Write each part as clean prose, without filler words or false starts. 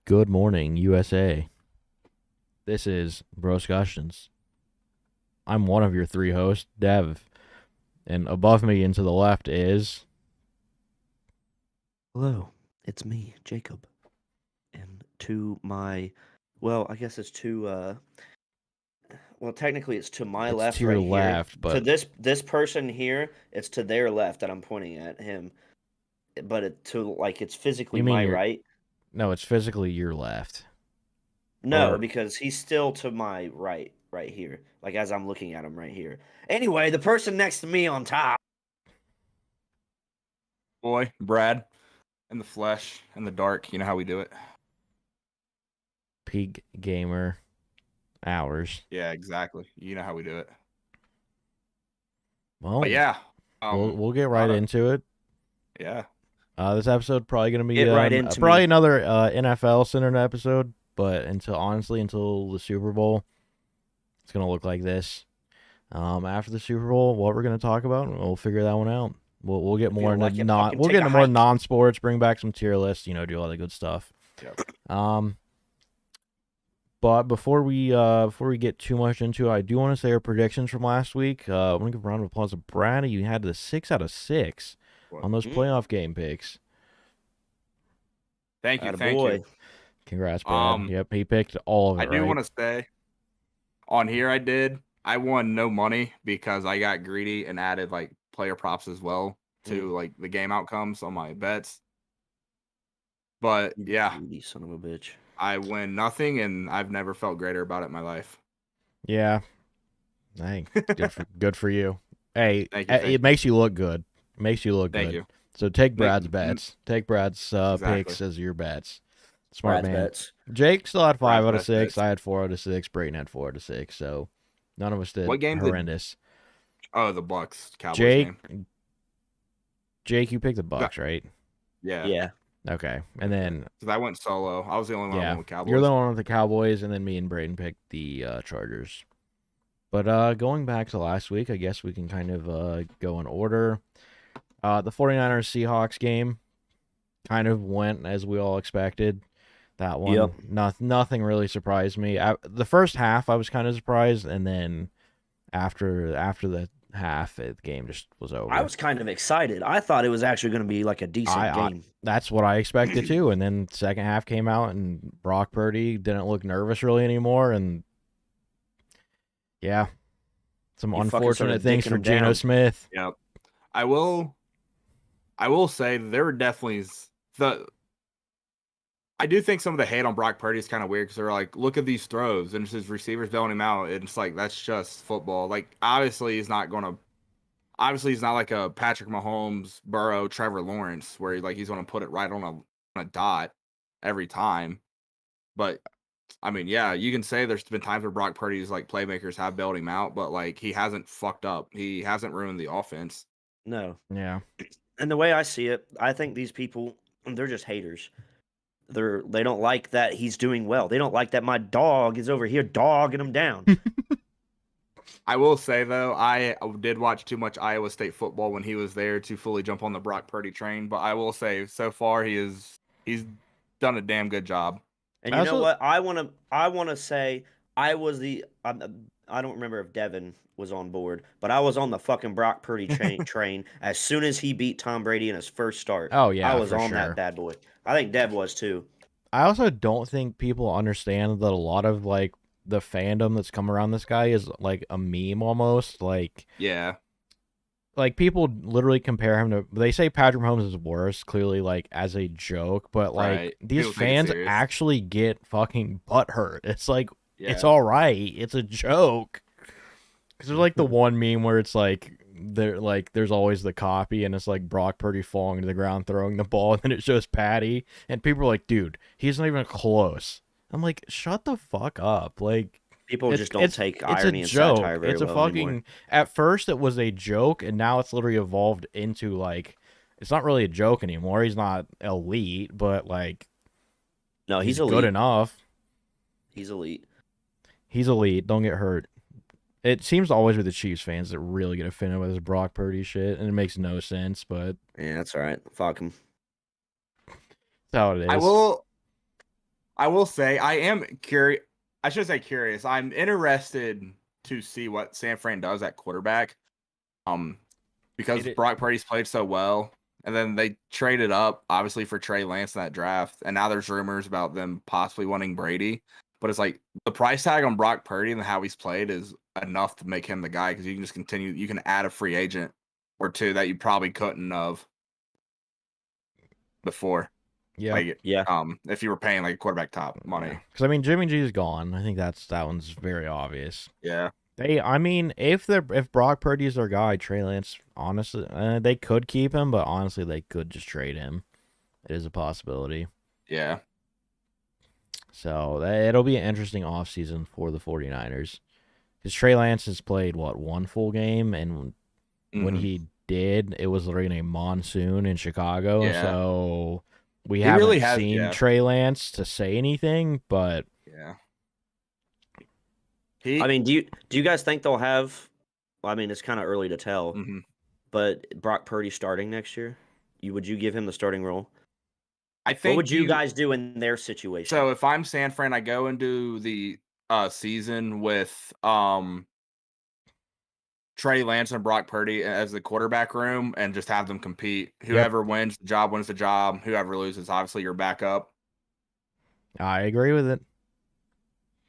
Good morning, USA. This is Broscussions. I'm one of your three hosts, Dev, and above me and to the left is Hello, it's me, Jacob. And to my, I guess it's technically it's to my it's left to your right here. left, To but this person here, it's to their left that I'm pointing at him. But it's physically you mean my your right. no, it's physically your left. No, Or because he's still to my right here. Like as I'm looking at him right here. Anyway, the person next to me on top. Boy, Brad, in the flesh, in the dark. You know how we do it. Peak Gamer Hours. Yeah, exactly. You know how we do it. Well, But yeah, we'll get right into it. Yeah. This episode probably gonna be Get right into probably me. another NFL centered episode, but until the Super Bowl, it's gonna look like this. After the Super Bowl, what we're gonna talk about, we'll figure that one out. We'll get more Feel into like it, fucking we'll take get a into more hike. non-sports, bring back some tier lists, do all the good stuff. Yep. But before we get too much into it, I do want to say our predictions from last week. I want to give a round of applause to Brad. You had the 6 out of 6 on those playoff game picks. Thank you. Congrats, Brad. Yep, he picked all of it. I do want to say, on here I won no money because I got greedy and added like player props as well to like the game outcomes on my bets. But yeah, You son of a bitch. I win nothing, and I've never felt greater about it in my life. Yeah, hey, good for you. Hey, Thank you. It makes you look good. It makes you look Thank good. you. So take Brad's bets. Take Brad's picks as your bets. Smart Brad's man. bets. Jake still had 5 out of 6. Bets. I had 4 out of 6. Brayton had 4 out of 6. So none of us did. What game horrendous. Oh, the Bucks Cowboys game. Jake, you picked the Bucks, right? Yeah. Yeah. Okay, and then because I went solo. I was the only one that went with Cowboys. You're the one with the Cowboys, and then me and Brayden picked the Chargers. But going back to last week, I guess we can kind of go in order. The 49ers Seahawks game kind of went as we all expected. That one, nothing really surprised me. The first half, I was kind of surprised, and then after the half, the game just was over. I was kind of excited. I thought it was actually going to be like a decent game. That's what I expected too. And then second half came out, and Brock Purdy didn't look nervous really anymore. And yeah, some unfortunate things for Geno Smith. Yep. I will say there were definitely I do think some of the hate on Brock Purdy is kind of weird because they're like, look at these throws and his receivers bailing him out. And it's like, that's just football. Like, obviously he's not like a Patrick Mahomes, Burrow, Trevor Lawrence, where he's going to put it right on a dot every time. But I mean, yeah, you can say there's been times where Brock Purdy's like playmakers have bailed him out, but like he hasn't fucked up. He hasn't ruined the offense. No. Yeah. And the way I see it, I think these people, they're just haters. They don't like that he's doing well. They don't like that my dog is over here dogging him down. I will say, though, I did watch too much Iowa State football when he was there to fully jump on the Brock Purdy train. But I will say, so far, he's done a damn good job. And you know what? I want to say I was I don't remember if Devin was on board, but I was on the fucking Brock Purdy train as soon as he beat Tom Brady in his first start. Oh, yeah, I was on that bad boy. I think Dev was too. I also don't think people understand that a lot of like the fandom that's come around this guy is like a meme almost. Like, yeah, like people literally compare him to. They say Patrick Mahomes is worse, clearly like as a joke, but like these fans actually get fucking butthurt. It's like it's all right. It's a joke. Because there's like the one meme where it's like there's always the copy and it's like Brock Purdy falling to the ground throwing the ball, and then it shows Patty, and people are like, dude, he's not even close. I'm like, shut the fuck up. Like, people just don't take irony and satire very well anymore. At first it was a joke, and now it's literally evolved into like it's not really a joke anymore. He's not elite, but like no, he's elite. Good enough. He's elite. He's elite. Don't get hurt. It seems to always be the Chiefs fans that really get offended with this Brock Purdy shit, and it makes no sense, but yeah, that's all right. Fuck him. That's how it is. I will say I am curious. I should say curious. I'm interested to see what San Fran does at quarterback. Because Brock Purdy's played so well, and then they traded up obviously for Trey Lance in that draft, and now there's rumors about them possibly wanting Brady. But it's like the price tag on Brock Purdy and how he's played is enough to make him the guy because you can just continue. You can add a free agent or two that you probably couldn't have before. Yeah. Like, if you were paying like quarterback top money. Because I mean, Jimmy G is gone. I think that one's very obvious. Yeah. I mean, if Brock Purdy is their guy, Trey Lance, honestly, they could keep him, but honestly, they could just trade him. It is a possibility. Yeah. So it'll be an interesting offseason for the 49ers. Because Trey Lance has played, one full game, and when he did, it was during a monsoon in Chicago, so we haven't seen Trey Lance to say anything, but... Yeah. I mean, do you guys think they'll have? I mean, it's kind of early to tell, but Brock Purdy starting next year, would you give him the starting role? I think. What would you guys do in their situation? So if I'm San Fran, I go into the season with Trey Lance and Brock Purdy as the quarterback room, and just have them compete. Whoever wins the job wins the job. Whoever loses, obviously, your backup. I agree with it.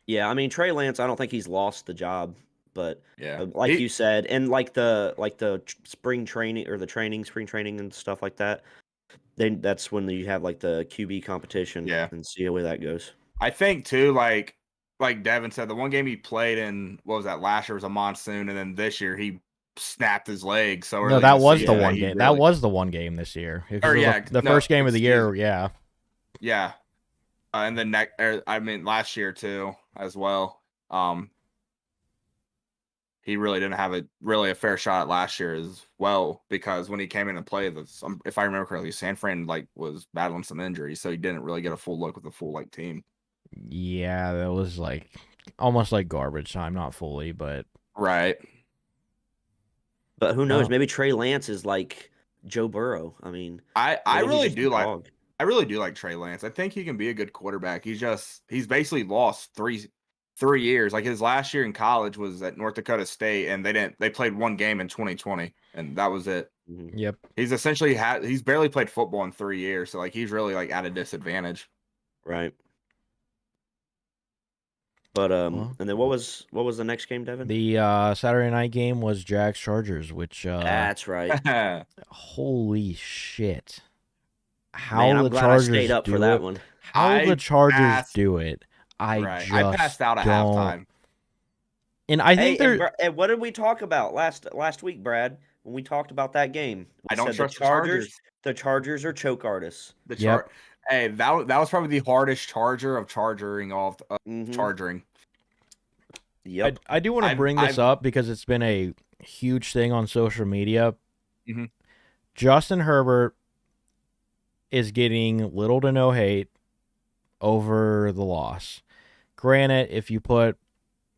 Yeah, I mean Trey Lance, I don't think he's lost the job, but like you said, and like the spring training or spring training and stuff like that, then that's when you have like the QB competition, and see how that goes. I think too, like Devin said, the one game he played in, what was that, last year was a monsoon, and then this year he snapped his leg. So no, that was the one game. That was the one game this year. The first game of the year, yeah. And then last year too, as well. He really didn't have a fair shot last year as well, because when he came in and played, if I remember correctly, San Fran was battling some injuries, so he didn't really get a full look with the full team. Yeah, that was almost like garbage time, not fully, but right. But who knows? Maybe Trey Lance is like Joe Burrow. I mean, I really do like Trey Lance. I think he can be a good quarterback. He's basically lost three years. Like his last year in college was at North Dakota State, and they played one game in 2020, and that was it. Yep. He's essentially he's barely played football in 3 years, so he's really at a disadvantage. Right. But and then what was the next game, Devin? The Saturday night game was Jags Chargers, which that's right. Holy shit. Man, I'm glad I stayed up for that one. How the Chargers do it, I passed out at halftime. And I think and what did we talk about last week, Brad? When we talked about that game, I don't trust the Chargers. The Chargers are choke artists. Hey, that was probably the hardest charger of charging off charging. Yep. I do want to bring this up because it's been a huge thing on social media. Justin Herbert is getting little to no hate over the loss. Granted, if you put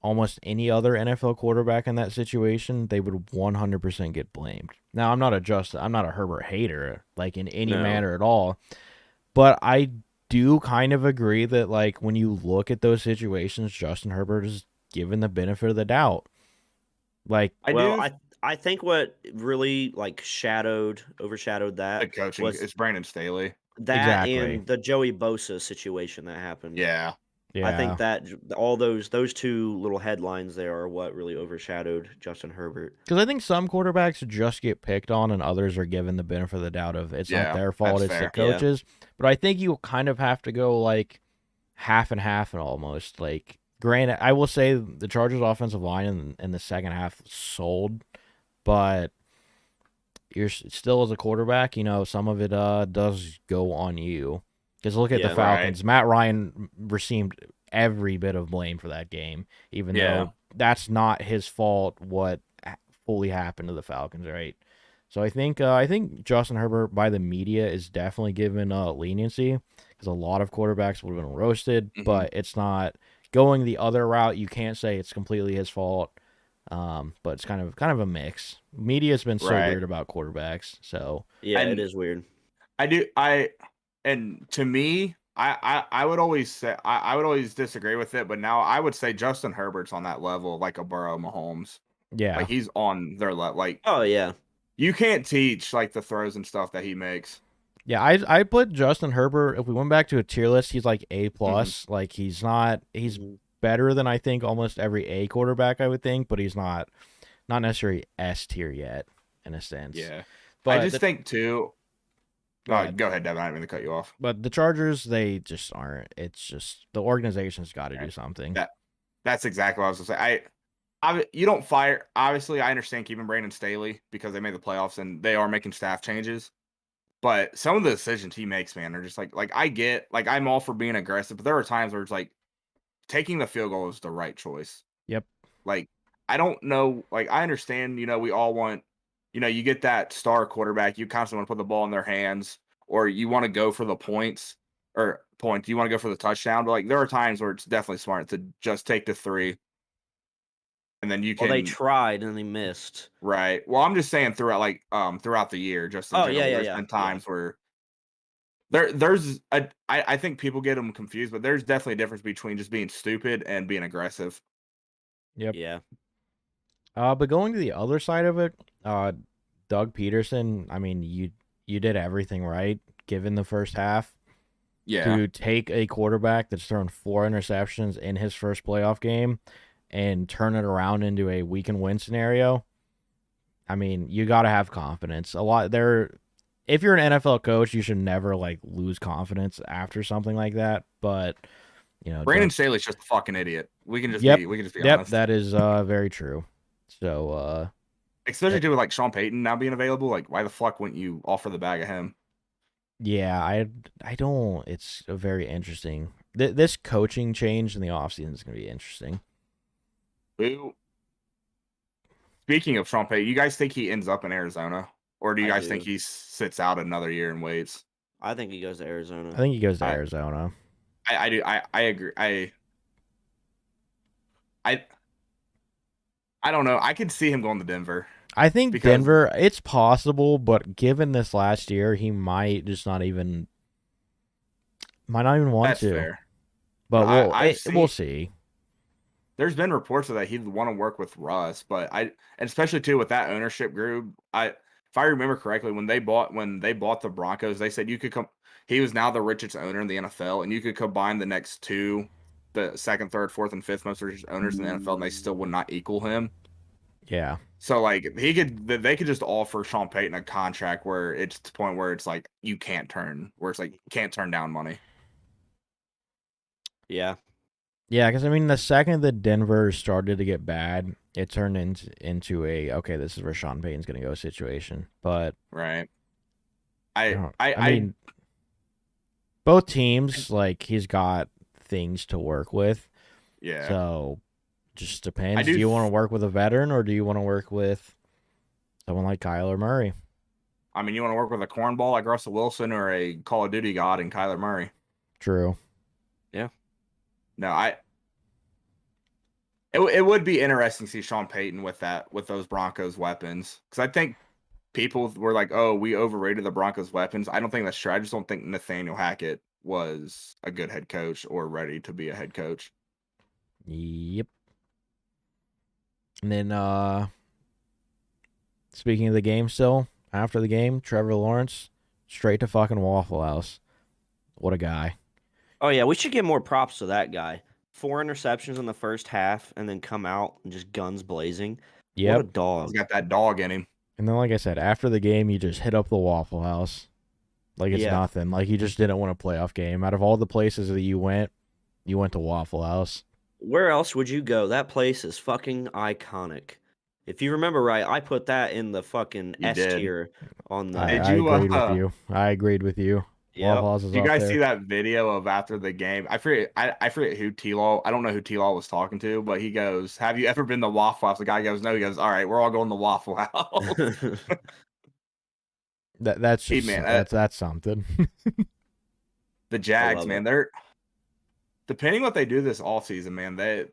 almost any other NFL quarterback in that situation, they would 100% get blamed. Now, I'm not a Herbert hater, in any manner at all. But I do kind of agree that, when you look at those situations, Justin Herbert is given the benefit of the doubt. I think what really overshadowed that the coaching is Brandon Staley. And the Joey Bosa situation that happened. Yeah. Yeah. I think that all those two little headlines there are what really overshadowed Justin Herbert. Because I think some quarterbacks just get picked on and others are given the benefit of the doubt of it's not their fault, it's the coaches. Yeah. But I think you kind of have to go half and half and almost. Granted, I will say the Chargers offensive line in the second half sold, but you're still as a quarterback, some of it does go on you. Because look at the Falcons. Right. Matt Ryan received every bit of blame for that game, even though that's not his fault what fully happened to the Falcons, right? So I think Justin Herbert by the media is definitely given leniency because a lot of quarterbacks would have been roasted, but it's not going the other route. You can't say it's completely his fault, but it's kind of a mix. Media's been so weird about quarterbacks, so it is weird. And to me, I would always say I would always disagree with it, but now I would say Justin Herbert's on that level, like a Burrow, Mahomes. Yeah. Like he's on their level. Like, oh yeah, you can't teach like the throws and stuff that he makes. Yeah, I put Justin Herbert. If we went back to a tier list, he's like A plus. Mm-hmm. Like he's mm-hmm. better than I think almost every A quarterback I would think, but he's not necessarily S tier yet in a sense. Yeah, but I just think too. Go ahead. Go ahead, Devin. I didn't mean to cut you off. But the Chargers, they just aren't. It's just the organization's got to do something. That's exactly what I was gonna say. You don't fire. Obviously, I understand keeping Brandon Staley because they made the playoffs and they are making staff changes. But some of the decisions he makes, man, are just like I get, like, I'm all for being aggressive, but there are times where it's like taking the field goal is the right choice. Yep. Like, I don't know. Like, I understand, we all want, you get that star quarterback, you constantly want to put the ball in their hands, or you want to go for the points you want to go for the touchdown. But like, there are times where it's definitely smart to just take the 3. And then you can. Well, they tried and they missed. Right. Well, I'm just saying throughout the year, just in general, there's been times where I think people get them confused, but there's definitely a difference between just being stupid and being aggressive. Yep. Yeah. But going to the other side of it, Doug Peterson, I mean, you did everything right given the first half. Yeah. To take a quarterback that's thrown 4 interceptions in his first playoff game and turn it around into a we can win scenario. I mean, you got to have confidence. If you're an NFL coach, you should never like lose confidence after something like that. But Brandon Staley's just a fucking idiot. We can just be honest. Yep, that is very true. So especially too with like Sean Payton now being available, like why the fuck wouldn't you offer the bag of him? Yeah, I don't. It's a very interesting. This coaching change in the offseason is going to be interesting. Speaking of Sean Payton, you guys think he ends up in Arizona? Or do you guys think he sits out another year and waits? I think he goes to Arizona. I think he goes to Arizona. I do. I agree. I don't know. I could see him going to Denver. I think Denver, it's possible, but given this last year, he might just not even want to. Fair. But we'll see. There's been reports of that he'd want to work with Russ, but and especially too with that ownership group. If I remember correctly, when they bought the Broncos, they said you could come. He was now the richest owner in the NFL, and you could combine the next 2, the second, third, fourth, and fifth most richest owners in the NFL, and they still would not equal him. Yeah. So like they could just offer Sean Payton a contract where it's to the point where it's like you can't turn down money. Yeah. Yeah, because I mean, the second that Denver started to get bad, it turned into a okay, this is where Sean Payton's going to go situation. But right, I mean, both teams like he's got things to work with. Yeah. So just depends. Do you want to work with a veteran or do you want to work with someone like Kyler Murray? I mean, you want to work with a cornball like Russell Wilson or a Call of Duty god in Kyler Murray? True. Yeah. No, it would be interesting to see Sean Payton with those Broncos weapons, because I think people were like, "Oh, we overrated the Broncos weapons." I don't think that's true. I just don't think Nathaniel Hackett was a good head coach or ready to be a head coach. Yep. And then, speaking of the game, still after the game, Trevor Lawrence straight to fucking Waffle House. What a guy. Oh, yeah, we should give more props to that guy. 4 interceptions in the first half and then come out and just guns blazing. Yep. What a dog. He's got that dog in him. And then, like I said, after the game, you just hit up the Waffle House. Like it's nothing. Like you just didn't win a playoff game. Out of all the places that you went to Waffle House. Where else would you go? That place is fucking iconic. If you remember right, I put that in the fucking S tier on the. I agreed with you. Yep. Did you guys see that video of after the game? I forget who T-Law. I don't know who T-Law was talking to, but he goes, "Have you ever been to Waffle House?" The guy goes, "No." He goes, "All right, we're all going to Waffle House." That's something. The Jags, man, they're depending what they do this offseason, man. They're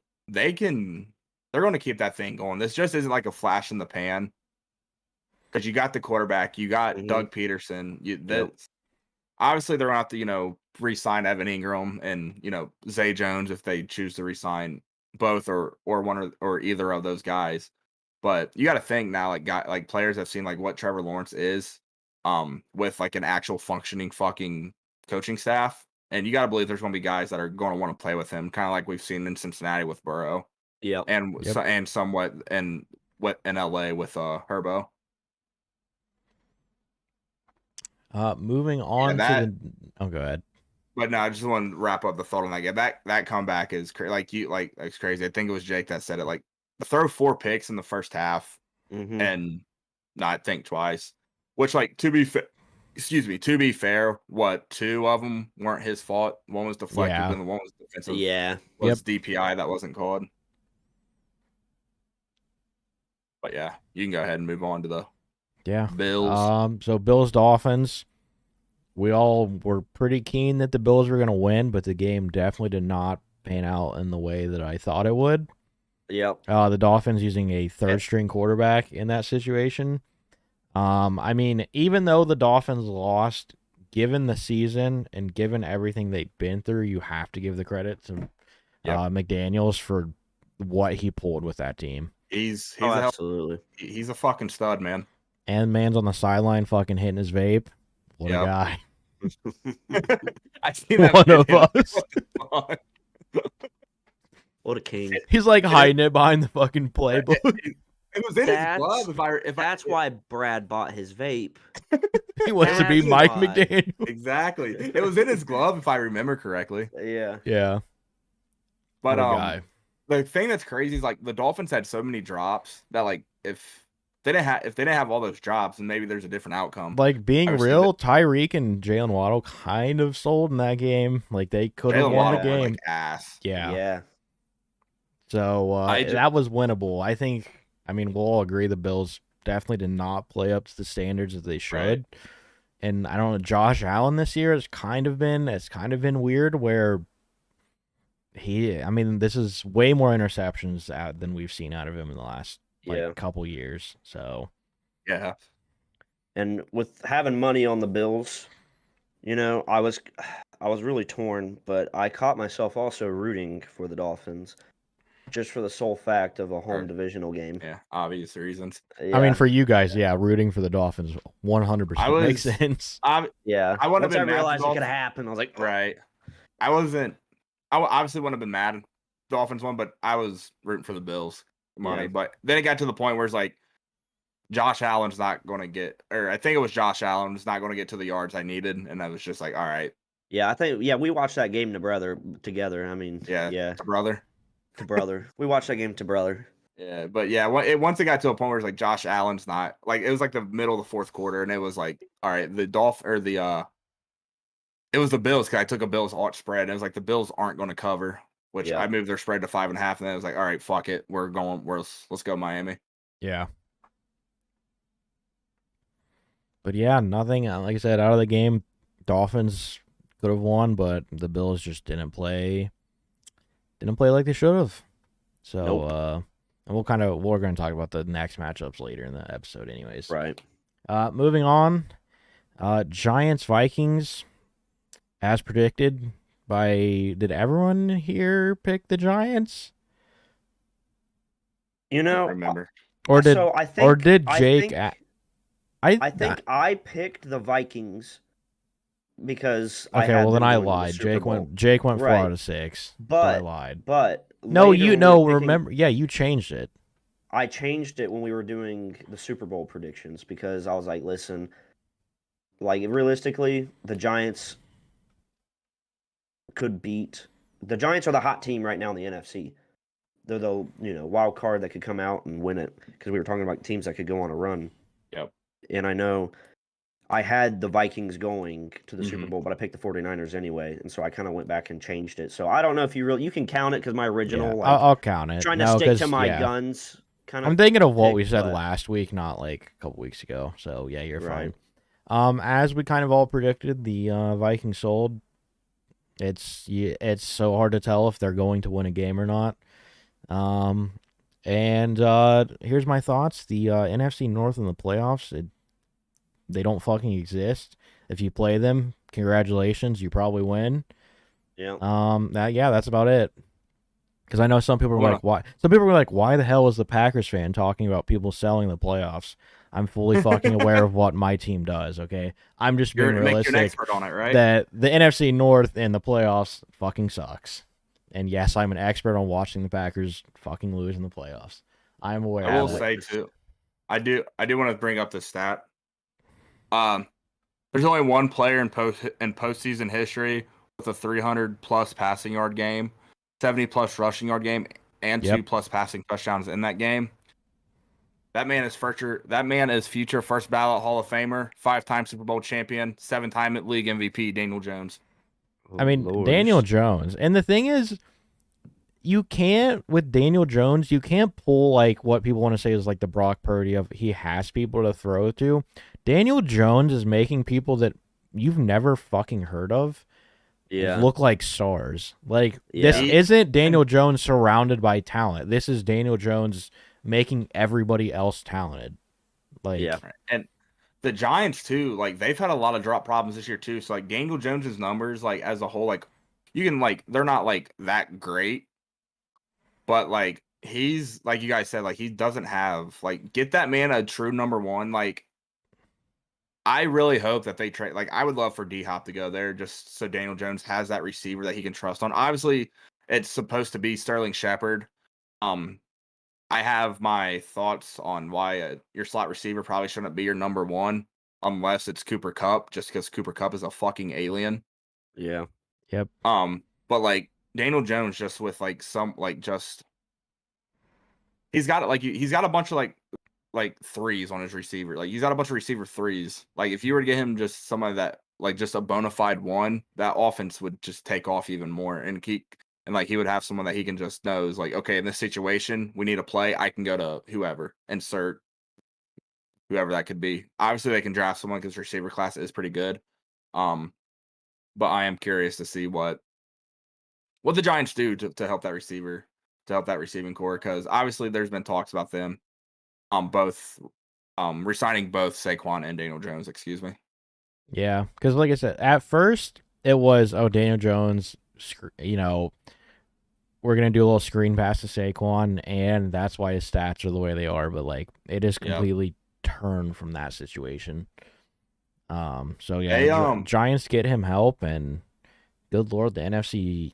going to keep that thing going. This just isn't like a flash in the pan, because you got the quarterback, you got Doug Peterson. obviously they're going to have to, re-sign Evan Ingram and, Zay Jones if they choose to re-sign both or one or either of those guys. But you got to think now, like players have seen like what Trevor Lawrence is, with like an actual functioning fucking coaching staff, and you got to believe there's going to be guys that are going to want to play with him, kind of like we've seen in Cincinnati with Burrow, and somewhat in LA with Herbo. Moving on to the. Oh, go ahead. But no, I just want to wrap up the thought on that game. That comeback is it's crazy. I think it was Jake that said it. Like, throw 4 picks in the first half and not think twice. Which, like, to be fair, what 2 of them weren't his fault. One was deflected, and the one was defensive. Yeah, was DPI that wasn't called. But yeah, you can go ahead and move on to the Bills. So Bills Dolphins. We all were pretty keen that the Bills were going to win, but the game definitely did not pan out in the way that I thought it would. Yep. The Dolphins using a third-string quarterback in that situation. I mean, even though the Dolphins lost, given the season and given everything they've been through, you have to give the credit to McDaniels for what he pulled with that team. He's absolutely. He's a fucking stud, man. And man's on the sideline fucking hitting his vape. What a guy. I seen that. One of us. What a king. He's like hiding it behind the fucking playbook. It was in his glove. That's why Brad bought his vape. He wants to be Mike McDaniel. Exactly. It was in his glove, if I remember correctly. Yeah. Yeah. But the thing that's crazy is, like, the Dolphins had so many drops that, like, if they didn't have all those drops, then maybe there's a different outcome. Like, being real, Tyreek and Jalen Waddle kind of sold in that game. Like, they could have won the game. Like ass. Yeah. So that was winnable. I mean, we'll all agree the Bills definitely did not play up to the standards that they should. Right. And I don't know, Josh Allen this year has kind of been weird where this is way more interceptions than we've seen out of him in the last couple years. So yeah. And with having money on the Bills, I was really torn, but I caught myself also rooting for the Dolphins. Just for the sole fact of a home divisional game. Yeah, obvious reasons. Yeah. I mean, for you guys, rooting for the Dolphins 100% makes sense. I once I realized it could happen, I was like, right. I obviously wouldn't have been mad at the Dolphins one, but I was rooting for the Bills money. Yeah. But then it got to the point where it's like, Josh Allen's not going to get, or I think it was Josh Allen was not going to get to the yards I needed, and I was just like, all right. Yeah, we watched that game together. I mean, brother. To brother. We watched that game to brother. Yeah, but once it got to a point where it's like Josh Allen's not, like, it was like the middle of the fourth quarter, and it was like, all right, it was the Bills, because I took a Bills alt spread, and it was like the Bills aren't going to cover, which I moved their spread to 5.5, and then it was like, all right, fuck it, let's go Miami. Yeah. But yeah, nothing, like I said, out of the game, Dolphins could have won, but the Bills just didn't play like they should have. So, and we're going to talk about the next matchups later in the episode anyways. Right. Moving on, Giants Vikings, as predicted did everyone here pick the Giants? I remember. Or did Jake? I think I picked the Vikings. Because then I lied. Jake went 4 out of 6. But I lied. But remember? Yeah, you changed it. I changed it when we were doing the Super Bowl predictions because I was like, listen, like, realistically, the Giants could beat. The Giants are the hot team right now in the NFC. They're the wild card that could come out and win it because we were talking about teams that could go on a run. Yep. And I know. I had the Vikings going to the Super Bowl, but I picked the 49ers anyway, and so I kind of went back and changed it. So I don't know if you can count it because my original. Yeah, I'll count it. Trying to stick to my guns. I'm thinking of what we said last week, not like a couple weeks ago. So yeah, you're fine. As we kind of all predicted, the Vikings sold. It's so hard to tell if they're going to win a game or not. And here's my thoughts: the NFC North in the playoffs. They don't fucking exist. If you play them, congratulations, you probably win. Yeah. That's about it. Because I know some people are like, why? Some people are like, why the hell is the Packers fan talking about people selling the playoffs? I'm fully fucking aware of what my team does. Okay, I'm just being realistic. You're an expert on it, right? That the NFC North in the playoffs fucking sucks. And yes, I'm an expert on watching the Packers fucking lose in the playoffs. I'm aware. I will say too, I do want to bring up this stat. There's only one player in postseason history with a 300+ passing yard game, 70+ rushing yard game, and 2+ passing touchdowns in that game. That man is future first ballot Hall of Famer, 5-time Super Bowl champion, 7-time league MVP, Daniel Jones. I mean, Daniel Jones. And the thing is, with Daniel Jones, you can't pull like what people want to say is like the Brock Purdy of he has people to throw to. Daniel Jones is making people that you've never fucking heard of look like stars. Like, this isn't Daniel Jones surrounded by talent. This is Daniel Jones making everybody else talented. And the Giants too, like they've had a lot of drop problems this year too. So like Daniel Jones's numbers, like as a whole, like you can like they're not like that great, but like he's like you guys said, like he doesn't have like get that man a true number one. Like I really hope that they trade. Like I would love for D-Hop to go there just so Daniel Jones has that receiver that he can trust on. Obviously, it's supposed to be Sterling Shepard. I have my thoughts on why your slot receiver probably shouldn't be your number one unless it's Cooper Kupp, just because Cooper Kupp is a fucking alien. Yeah. Yep. But like Daniel Jones, just with like some like just he's got a bunch of like threes on his receiver. Like he's got a bunch of receiver threes. Like if you were to get him just somebody that like just a bona fide one, that offense would just take off even more and like he would have someone that he can just knows like, okay, in this situation, we need a play. I can go to whoever, insert whoever that could be. Obviously, they can draft someone because receiver class is pretty good. But I am curious to see what the Giants do to help that receiver, to help that receiving core, because obviously there's been talks about them both resigning both Saquon and Daniel Jones, excuse me. Yeah, because like I said, at first it was, Daniel Jones, we're going to do a little screen pass to Saquon, and that's why his stats are the way they are, but like it is completely turned from that situation. So yeah, Giants get him help, and good Lord, the NFC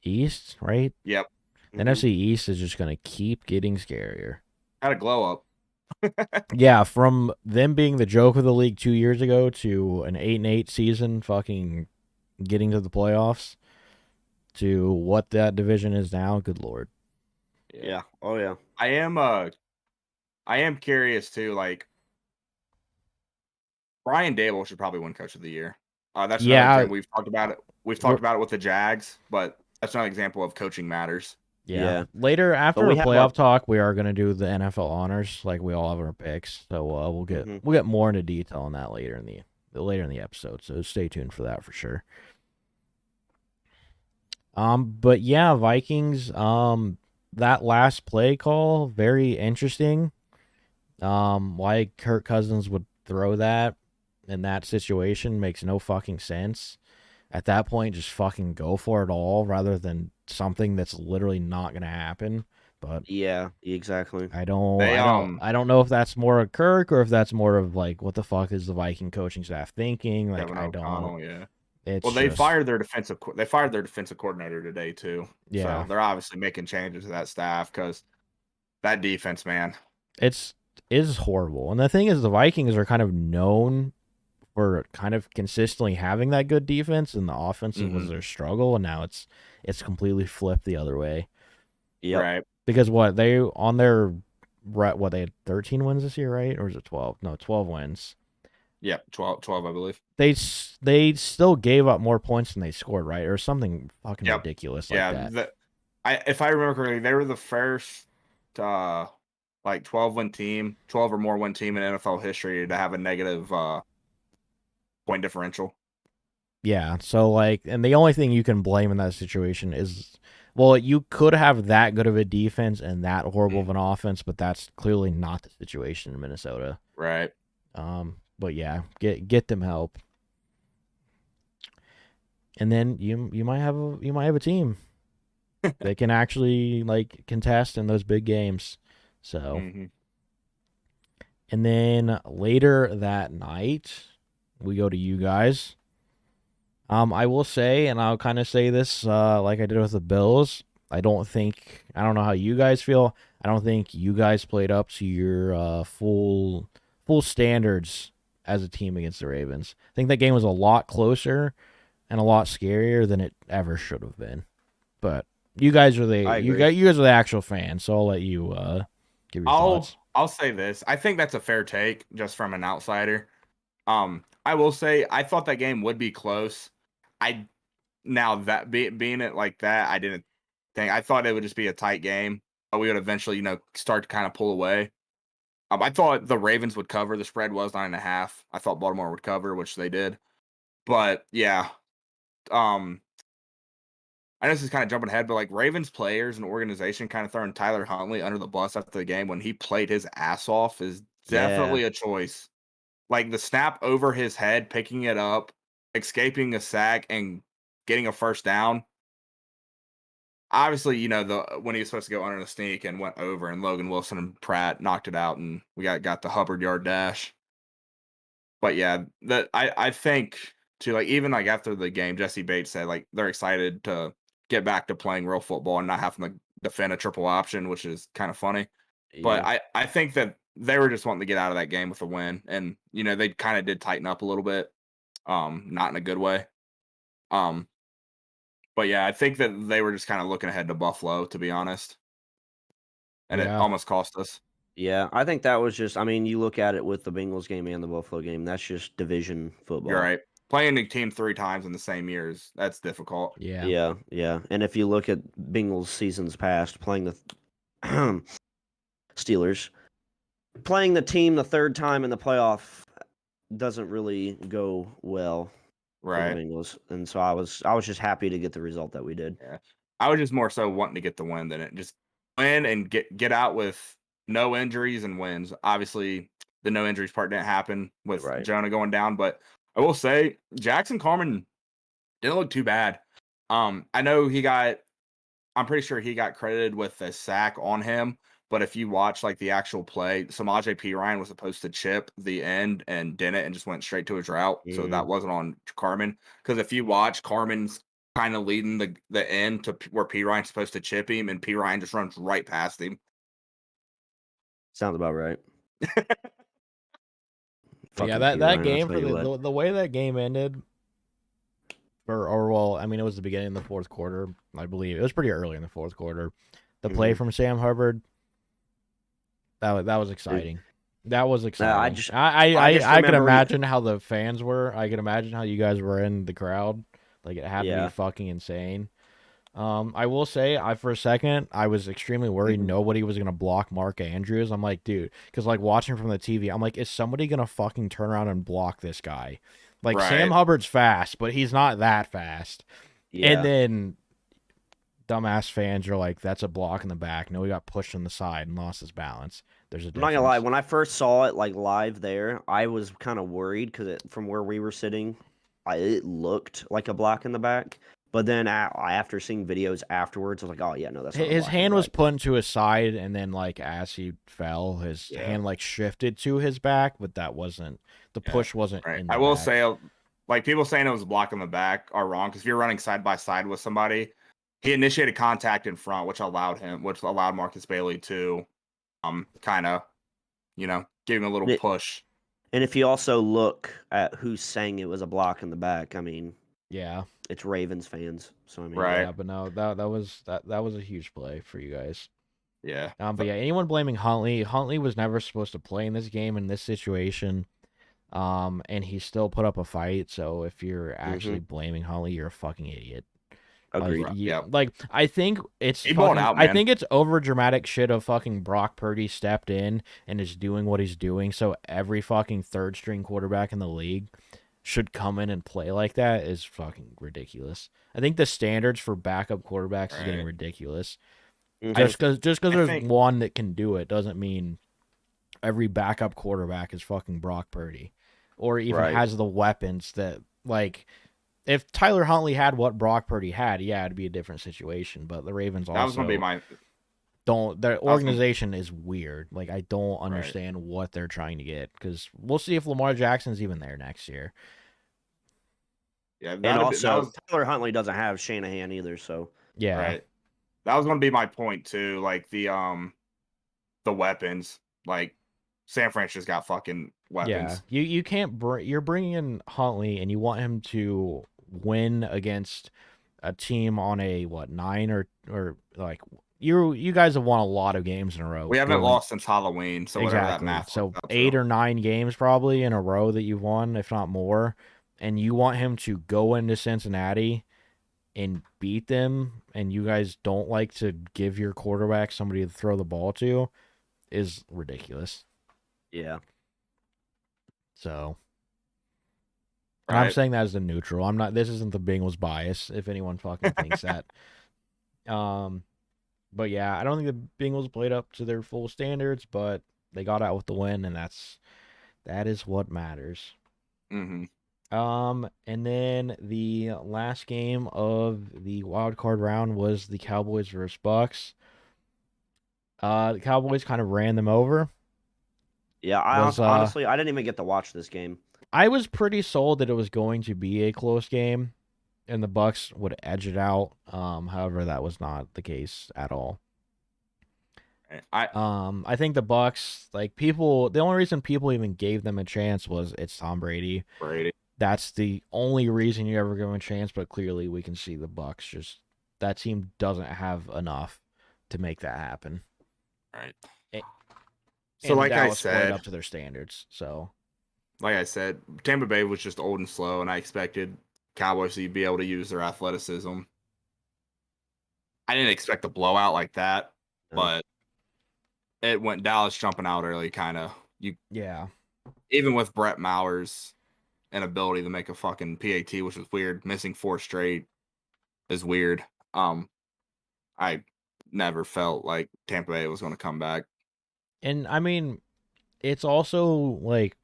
East, right? Yep. The NFC East is just going to keep getting scarier. Had a glow up. Yeah, from them being the joke of the league 2 years ago to an 8-8 season, fucking getting to the playoffs, to what that division is now. Good Lord. Yeah. Oh yeah. I am curious too. Like Brian Dable should probably win Coach of the Year. That's another example. We've talked about it. We've talked about it with the Jags, but that's another example of coaching matters. Yeah. Later, after the playoff talk, we are going to do the NFL honors. Like we all have our picks, so we'll get more into detail on that later in the episode. So stay tuned for that for sure. But yeah, Vikings. That last play call, very interesting. Why Kirk Cousins would throw that in that situation makes no fucking sense. At that point, just fucking go for it all rather than something that's literally not going to happen. But yeah, exactly. I don't know if that's more of Kirk or if that's more of like what the fuck is the Viking coaching staff thinking? Like I don't. Yeah. They fired their defensive coordinator today too. Yeah, so they're obviously making changes to that staff because that defense, man, is horrible. And the thing is, the Vikings are kind of known for kind of consistently having that good defense, and the offensive was their struggle, and now it's completely flipped the other way. Yeah, right. Because they had 13 wins this year, right? Or is it 12? No, 12 wins. Yeah, 12, I believe. They still gave up more points than they scored, right? Or something fucking ridiculous like that. If I remember correctly, they were the first 12-win team, 12 or more win team in NFL history to have a negative point differential. Yeah, so and the only thing you can blame in that situation is, well, you could have that good of a defense and that horrible of an offense, but that's clearly not the situation in Minnesota. Right. But yeah, get them help. And then you might have a team that can actually like contest in those big games. So and then later that night we go to you guys. I will say, and I'll kind of say this like I did with the Bills. I don't know how you guys feel. I don't think you guys played up to your full standards as a team against the Ravens. I think that game was a lot closer and a lot scarier than it ever should have been. But you guys are you guys are the actual fans, so I'll let you give your thoughts. I'll say this. I think that's a fair take just from an outsider. I will say I thought that game would be close. Now that being it like that, I didn't think. I thought it would just be a tight game, but we would eventually, start to kind of pull away. I thought the Ravens would cover. The spread was 9.5. I thought Baltimore would cover, which they did. But yeah, I know this is kind of jumping ahead, but like Ravens players and organization kind of throwing Tyler Huntley under the bus after the game when he played his ass off is definitely a choice. Like the snap over his head, picking it up, escaping a sack, and getting a first down. Obviously, when he was supposed to go under the sneak and went over, and Logan Wilson and Pratt knocked it out, and we got the Hubbard yard dash. But yeah, I think too, like even like after the game, Jesse Bates said like they're excited to get back to playing real football and not having to defend a triple option, which is kind of funny. Yeah. But I think that they were just wanting to get out of that game with a win, and they kind of did tighten up a little bit, not in a good way. But yeah, I think that they were just kind of looking ahead to Buffalo, to be honest, and it almost cost us. Yeah, I think that was just. I mean, you look at it with the Bengals game and the Buffalo game. That's just division football. You're right. Playing a team 3 times in the same years, that's difficult. Yeah. And if you look at Bengals seasons past, playing the Steelers, playing the team the third time in the playoff doesn't really go well for the Bengals. And so I was just happy to get the result that we did. Yeah. I was just more so wanting to get the win than it. Just win and get out with no injuries and wins. Obviously, the no injuries part didn't happen with Jonah going down, but I will say Jackson Carman didn't look too bad. I know I'm pretty sure he got credited with a sack on him, but if you watch like the actual play, Samaje Perine was supposed to chip the end and didn't and just went straight to his route. So that wasn't on Carman. Because if you watch, Carman's kind of leading the end to where Perine's supposed to chip him, and Perine just runs right past him. Sounds about right. Yeah, that game for the way that game ended, well, I mean, it was the beginning of the fourth quarter, I believe. It was pretty early in the fourth quarter. The play from Sam Hubbard, that was exciting. That was exciting. I could imagine how the fans were. I could imagine how you guys were in the crowd. Like it had to be fucking insane. I will say, for a second, I was extremely worried nobody was gonna block Mark Andrews. I'm like, dude, because like watching from the TV, I'm like, is somebody gonna fucking turn around and block this guy? Like Sam Hubbard's fast, but he's not that fast. Yeah. And then dumbass fans are like, that's a block in the back. No, he got pushed on the side and lost his balance. There's a difference. I'm not gonna lie, when I first saw it like live there, I was kind of worried because from where we were sitting, it looked like a block in the back. But then after seeing videos afterwards, I was like, oh, yeah, no, that's not his hand was put into his side, and then, like, as he fell, his hand, like, shifted to his back, but that wasn't – the push wasn't in the I will say, like, people saying it was a block in the back are wrong, because if you're running side by side with somebody, he initiated contact in front, which allowed Marcus Bailey to kind of, give him a little push. And if you also look at who's saying it was a block in the back, I mean – yeah. It's Ravens fans, so I mean, yeah, but no, that was a huge play for you guys. Yeah. But yeah, anyone blaming Huntley was never supposed to play in this game in this situation, and he still put up a fight. So if you're actually blaming Huntley, you're a fucking idiot. Agreed. Like I think it's I think it's over dramatic shit of fucking Brock Purdy stepped in and is doing what he's doing. So every fucking third string quarterback in the league should come in and play like that is fucking ridiculous. I think the standards for backup quarterbacks is getting ridiculous. Just because there's one that can do it doesn't mean every backup quarterback is fucking Brock Purdy. or even has the weapons that, like, if Tyler Huntley had what Brock Purdy had, yeah, it'd be a different situation. But the Ravens also, that was gonna be my their organization is weird. Like, I don't understand what they're trying to get, because we'll see if Lamar Jackson's even there next year. Yeah, and also Tyler Huntley doesn't have Shanahan either, so yeah, that was gonna be my point too. Like the weapons, like San Fran just got fucking weapons. Yeah, you can't you're bringing in Huntley and you want him to win against a team on a 9 or like you guys have won a lot of games in a row. We haven't lost since Halloween, so whatever that math. So 8 or 9 games probably in a row that you've won, if not more, and you want him to go into Cincinnati and beat them, and you guys don't like to give your quarterback somebody to throw the ball to, is ridiculous. Yeah. So, and I'm saying that as a neutral. I'm not. This isn't the Bengals bias. If anyone fucking thinks that. But yeah, I don't think the Bengals played up to their full standards, but they got out with the win, and that is what matters. Mm-hmm. And then the last game of the wild card round was the Cowboys versus Bucks. The Cowboys kind of ran them over. Yeah, honestly, I didn't even get to watch this game. I was pretty sold that it was going to be a close game, and the Bucks would edge it out. However, that was not the case at all. I think the Bucks, like, the only reason people even gave them a chance was it's Tom Brady. That's the only reason you ever give them a chance. But clearly, we can see the Bucks that team doesn't have enough to make that happen. Right. So, like I said, up to their standards. So, like I said, Tampa Bay was just old and slow, and I expected Cowboys to be able to use their athleticism. I didn't expect a blowout like that, but it went Dallas jumping out early, kind of. Yeah. Even with Brett Maher's inability to make a fucking PAT, which was weird, missing 4 straight is weird. I never felt like Tampa Bay was going to come back. And I mean, it's also like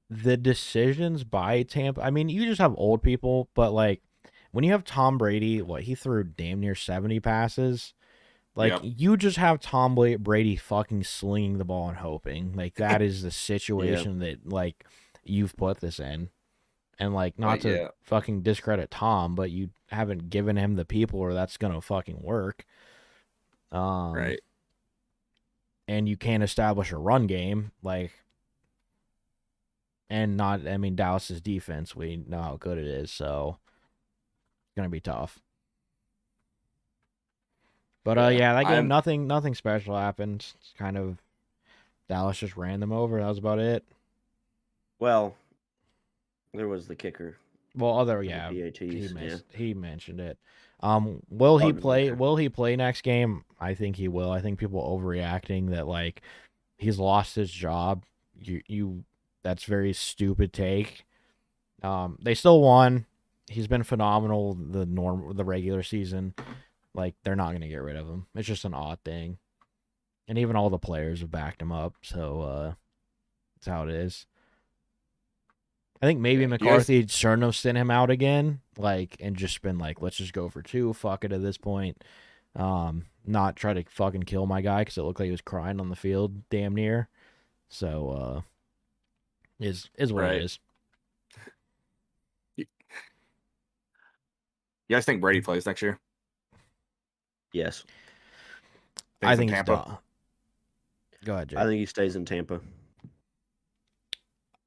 the decisions by Tampa. I mean, you just have old people, but like when you have Tom Brady, he threw damn near 70 passes. Like, you just have Tom Brady fucking slinging the ball and hoping. Like, that is the situation that, like, you've put this in. And, like, not to fucking discredit Tom, but you haven't given him the people or that's going to fucking work. Right. And you can't establish a run game. Like, and Dallas's defense, we know how good it is. So, it's going to be tough. But that game, nothing special happened. It's kind of Dallas just ran them over. That was about it. Well, there was the kicker. Well, he mentioned it. Will he play? Will he play next game? I think he will. I think people overreacting that like he's lost his job. That's very stupid take. They still won. He's been phenomenal the regular season. Like, they're not going to get rid of him. It's just an odd thing. And even all the players have backed him up. So, that's how it is. I think maybe McCarthy shouldn't have sent him out again. Like, and just been like, let's just go for 2. Fuck it at this point. Not try to fucking kill my guy because it looked like he was crying on the field damn near. So, is what it is. You guys think Brady plays next year? Yes. I think Tampa. Go ahead, Jay. I think he stays in Tampa.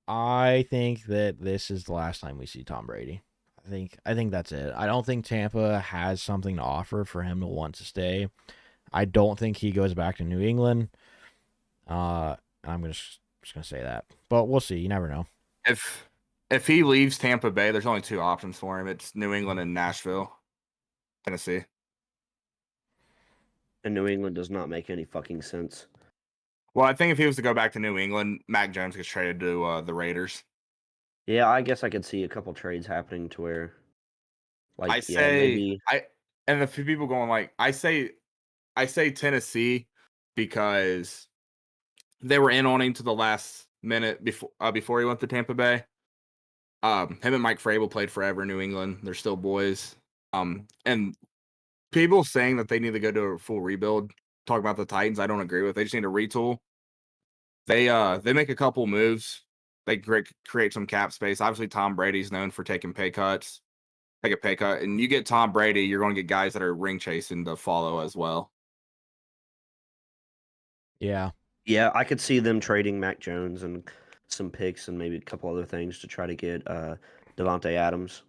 I think that this is the last time we see Tom Brady. I think that's it. I don't think Tampa has something to offer for him to want to stay. I don't think he goes back to New England. I'm just gonna say that, but we'll see. You never know. If he leaves Tampa Bay, there's only 2 options for him. It's New England and Nashville, Tennessee. And New England does not make any fucking sense. Well, I think if he was to go back to New England, Mac Jones gets traded to the Raiders. Yeah, I guess I could see a couple trades happening to where, like, and a few people going like, I say Tennessee because they were in on him to the last minute before he went to Tampa Bay. Him and Mike Vrabel played forever in New England. They're still boys. And people saying that they need to go to a full rebuild. Talk about the Titans, I don't agree with. They just need to retool. They make a couple moves. They create some cap space. Obviously, Tom Brady's known for taking pay cuts. Take a pay cut, and you get Tom Brady, you're going to get guys that are ring chasing to follow as well. Yeah. Yeah, I could see them trading Mac Jones and some picks and maybe a couple other things to try to get Devontae Adams.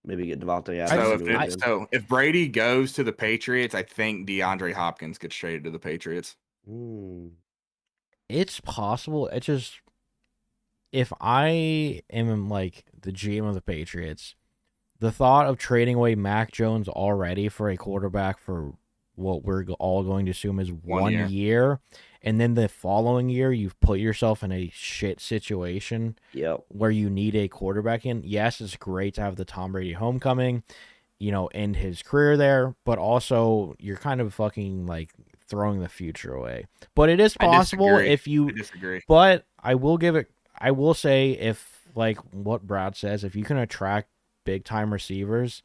Maybe get Devontae Adams. So if Brady goes to the Patriots, I think DeAndre Hopkins gets traded to the Patriots. It's possible. It's just, if I am like the GM of the Patriots, the thought of trading away Mac Jones already for a quarterback for what we're all going to assume is one year, and then the following year you've put yourself in a shit situation where you need a quarterback in. Yes, it's great to have the Tom Brady homecoming, end his career there, but also you're kind of fucking like throwing the future away. But it is possible if you disagree. But I will say, if like what Brad says, if you can attract big time receivers,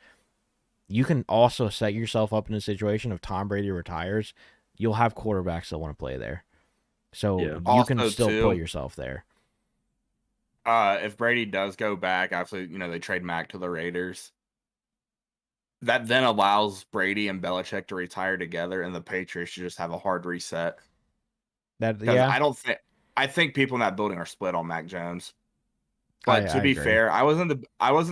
you can also set yourself up in a situation if Tom Brady retires, you'll have quarterbacks that want to play there. So you also can still put yourself there. If Brady does go back, obviously, they trade Mac to the Raiders. That then allows Brady and Belichick to retire together, and the Patriots should just have a hard reset. I think people in that building are split on Mac Jones. But to be fair, I wasn't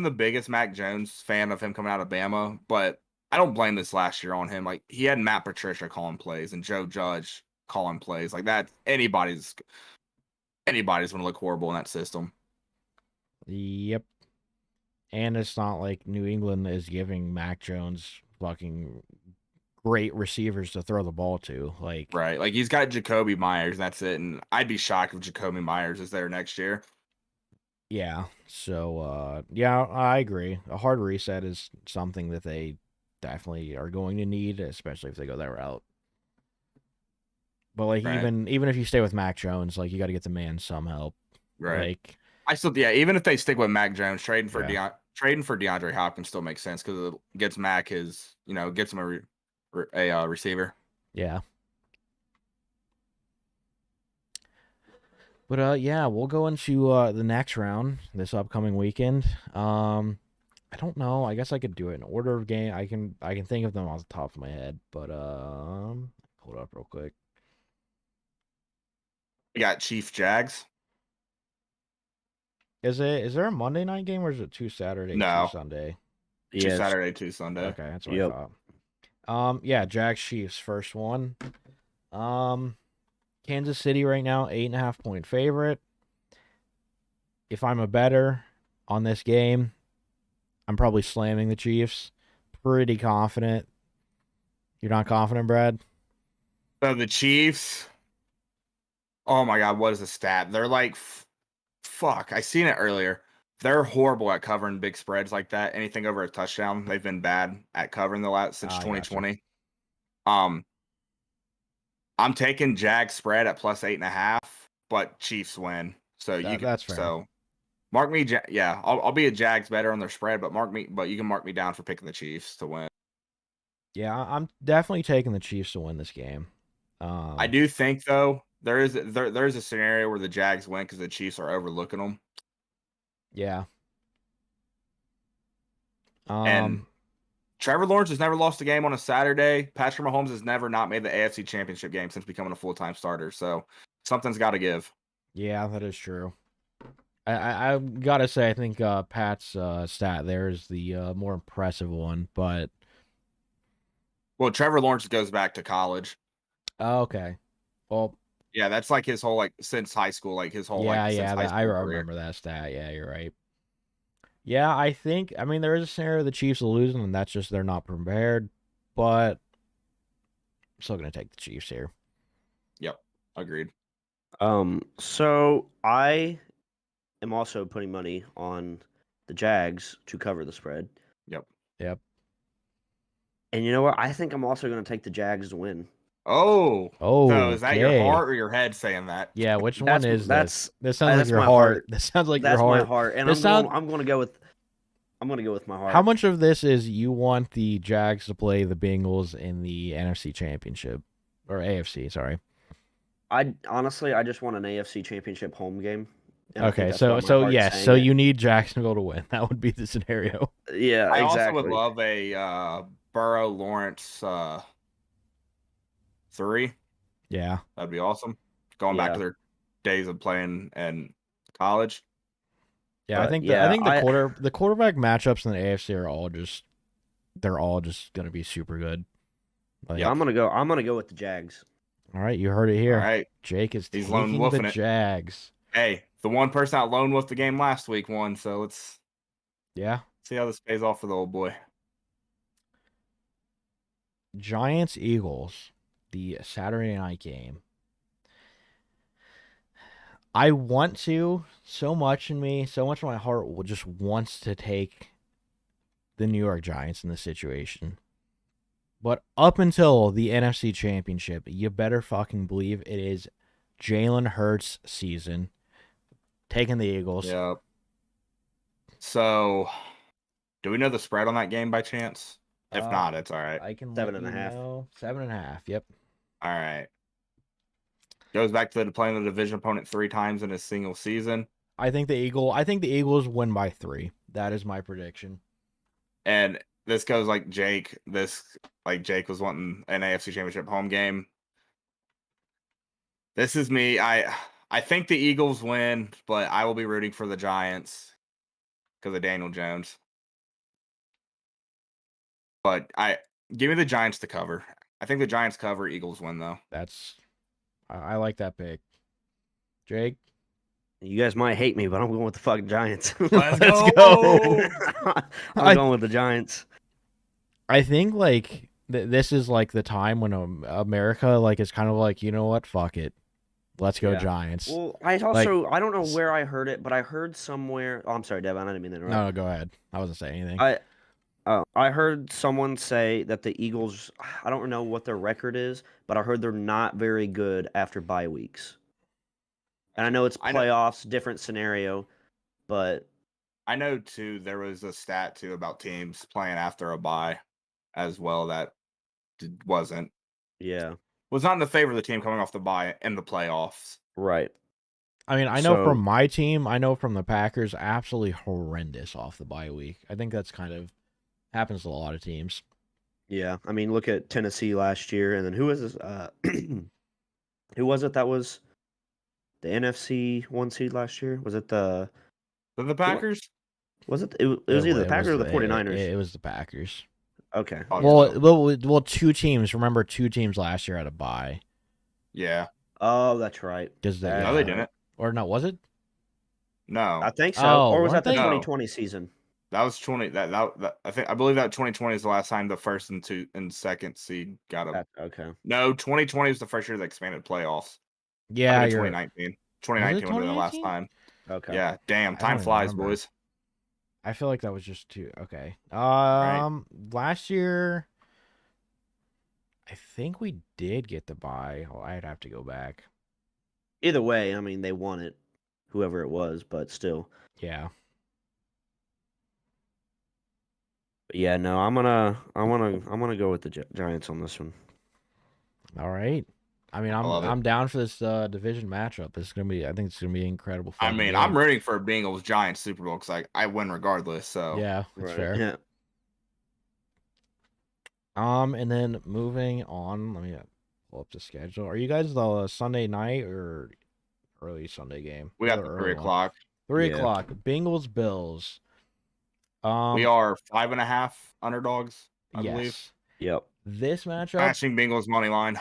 the biggest Mac Jones fan of him coming out of Bama, but I don't blame this last year on him. Like, he had Matt Patricia calling plays and Joe Judge calling plays. Like, that anybody's gonna look horrible in that system. Yep. And it's not like New England is giving Mac Jones fucking great receivers to throw the ball to. Right. Like, he's got Jacoby Myers, and that's it. And I'd be shocked if Jacoby Myers is there next year. Yeah. So, yeah, I agree. A hard reset is something that they definitely are going to need, especially if they go that route. But like, even if you stay with Mac Jones, like, you got to get the man some help. Right. Even if they stick with Mac Jones, trading for DeAndre Hopkins still makes sense because it gets Mac gets him a receiver. Yeah. But yeah, we'll go into the next round this upcoming weekend. I don't know. I guess I could do it in order of game. I can think of them off the top of my head, but hold up real quick. We got Chiefs Jags. Is there a Monday night game, or is it 2 Saturday, 2 Sunday? 2 Saturday, 2 Sunday. Okay, that's what I thought. Yeah, Jags Chiefs first one. Kansas City right now, 8.5-point favorite. If I'm a bettor on this game, I'm probably slamming the Chiefs. Pretty confident. You're not confident, Brad? So the Chiefs, oh my God, what is the stat? They're like, fuck, I seen it earlier. They're horrible at covering big spreads like that. Anything over a touchdown, they've been bad at covering since 2020. Gotcha. I'm taking Jags spread at plus 8.5, but Chiefs win. So that's fair. So mark me, I'll be a Jags better on their spread, but you can mark me down for picking the Chiefs to win. Yeah, I'm definitely taking the Chiefs to win this game. I do think though there's a scenario where the Jags win because the Chiefs are overlooking them. Yeah. And Trevor Lawrence has never lost a game on a Saturday. Patrick Mahomes has never not made the AFC Championship game since becoming a full-time starter. So something's got to give. Yeah, that is true. I gotta say, I think Pat's stat there is the more impressive one, but Trevor Lawrence goes back to college. Oh, okay. Well, yeah, that's like his whole since high school, his whole I remember that stat. Yeah, you're right. Yeah, I mean there is a scenario the Chiefs will lose, and that's just they're not prepared. But I'm still gonna take the Chiefs here. Yep, agreed. So I am also putting money on the Jags to cover the spread. Yep. Yep. And you know what? I think I'm also going to take the Jags to win. Oh. So is that your Okay. heart or your head saying that? Yeah, which one is this? This sounds like that's your my heart. This sounds like your That's my heart. heart, and This I'm going to go with my heart. How much of this is you want the Jags to play the Bengals in the NFC Championship or AFC? Sorry. I honestly, I just want an AFC Championship home game. And Okay, so yes, so you need Jacksonville to win. That would be the scenario. Yeah, I exactly. also would love a Burrow Lawrence 3. Yeah, that'd be awesome. Going back to their days of playing in college. Yeah, I think the quarterback matchups in the AFC are all just gonna be super good. Like, I'm gonna go with the Jags. All right, you heard it here. All right, Jake is taking the Jags. Hey, the one person that lone wolfed the game last week won, so let's see how this pays off for the old boy. Giants Eagles, the Saturday night game. I want to so much of my heart just wants to take the New York Giants in this situation. But up until the NFC Championship, you better fucking believe it is Jalen Hurts' season. Taking the Eagles. Yeah. So, do we know the spread on that game by chance? If not, it's all right. I can 7.5. 7.5. Yep. All right. Goes back to playing the division opponent 3 times in a single season. I think the Eagles win by 3. That is my prediction. And this goes like Jake. Jake was wanting an AFC Championship home game. This is me. I think the Eagles win, but I will be rooting for the Giants because of Daniel Jones. But give me the Giants to cover. I think the Giants cover, Eagles win though. I like that pick. Jake? You guys might hate me, but I'm going with the fucking Giants. Let's go. I'm going with the Giants. I think this is the time when America is kind of you know what, fuck it, let's go Giants. Well, I don't know where I heard it, but I heard somewhere. Oh, I'm sorry, Devin. I didn't mean to interrupt. No, go ahead. I wasn't saying anything. I heard someone say that the Eagles. I don't know what their record is, but I heard they're not very good after bye weeks. And I know it's playoffs, different scenario, but I know too. There was a stat too about teams playing after a bye, as well. That wasn't. Yeah. Was not in the favor of the team coming off the bye in the playoffs. Right. I mean, I know from my team, I know from the Packers, absolutely horrendous off the bye week. I think that's kind of happens to a lot of teams. Yeah. I mean, look at Tennessee last year, and then who was this? Who was it that was the NFC 1 seed last year? Was it the Packers? Was it? It was either the Packers or the 49ers. It was the Packers. Okay. Well, 2 teams. Remember, 2 teams last year had a bye. Yeah. Oh, that's right. No, they didn't. Or no, was it? No, I think so. Or was that the 2020 season? That was 20. I believe that 2020 is the last time the first and second seed got a. Okay. No, 2020 was the first year they expanded playoffs. Yeah, 2019. 2019 would have been the last time. Okay. Yeah. Damn. Time flies, boys. I feel like that was just 2. Okay. Right. Last year, I think we did get the bye. Oh, I'd have to go back. Either way, I mean, they won it, whoever it was, but still. Yeah. But yeah, no, I'm gonna go with the Giants on this one. All right. I mean, I'm down for this division matchup. I think it's gonna be incredible fun. I mean, I'm rooting for a Bengals Giants Super Bowl because I win regardless. So yeah, that's fair. Yeah. And then moving on, let me pull up the schedule. Are you guys the Sunday night or early Sunday game? We got the 3 o'clock. 3 o'clock. Bengals Bills. We are 5.5 underdogs, I believe. Yep. This matchup. Smashing Bengals money line.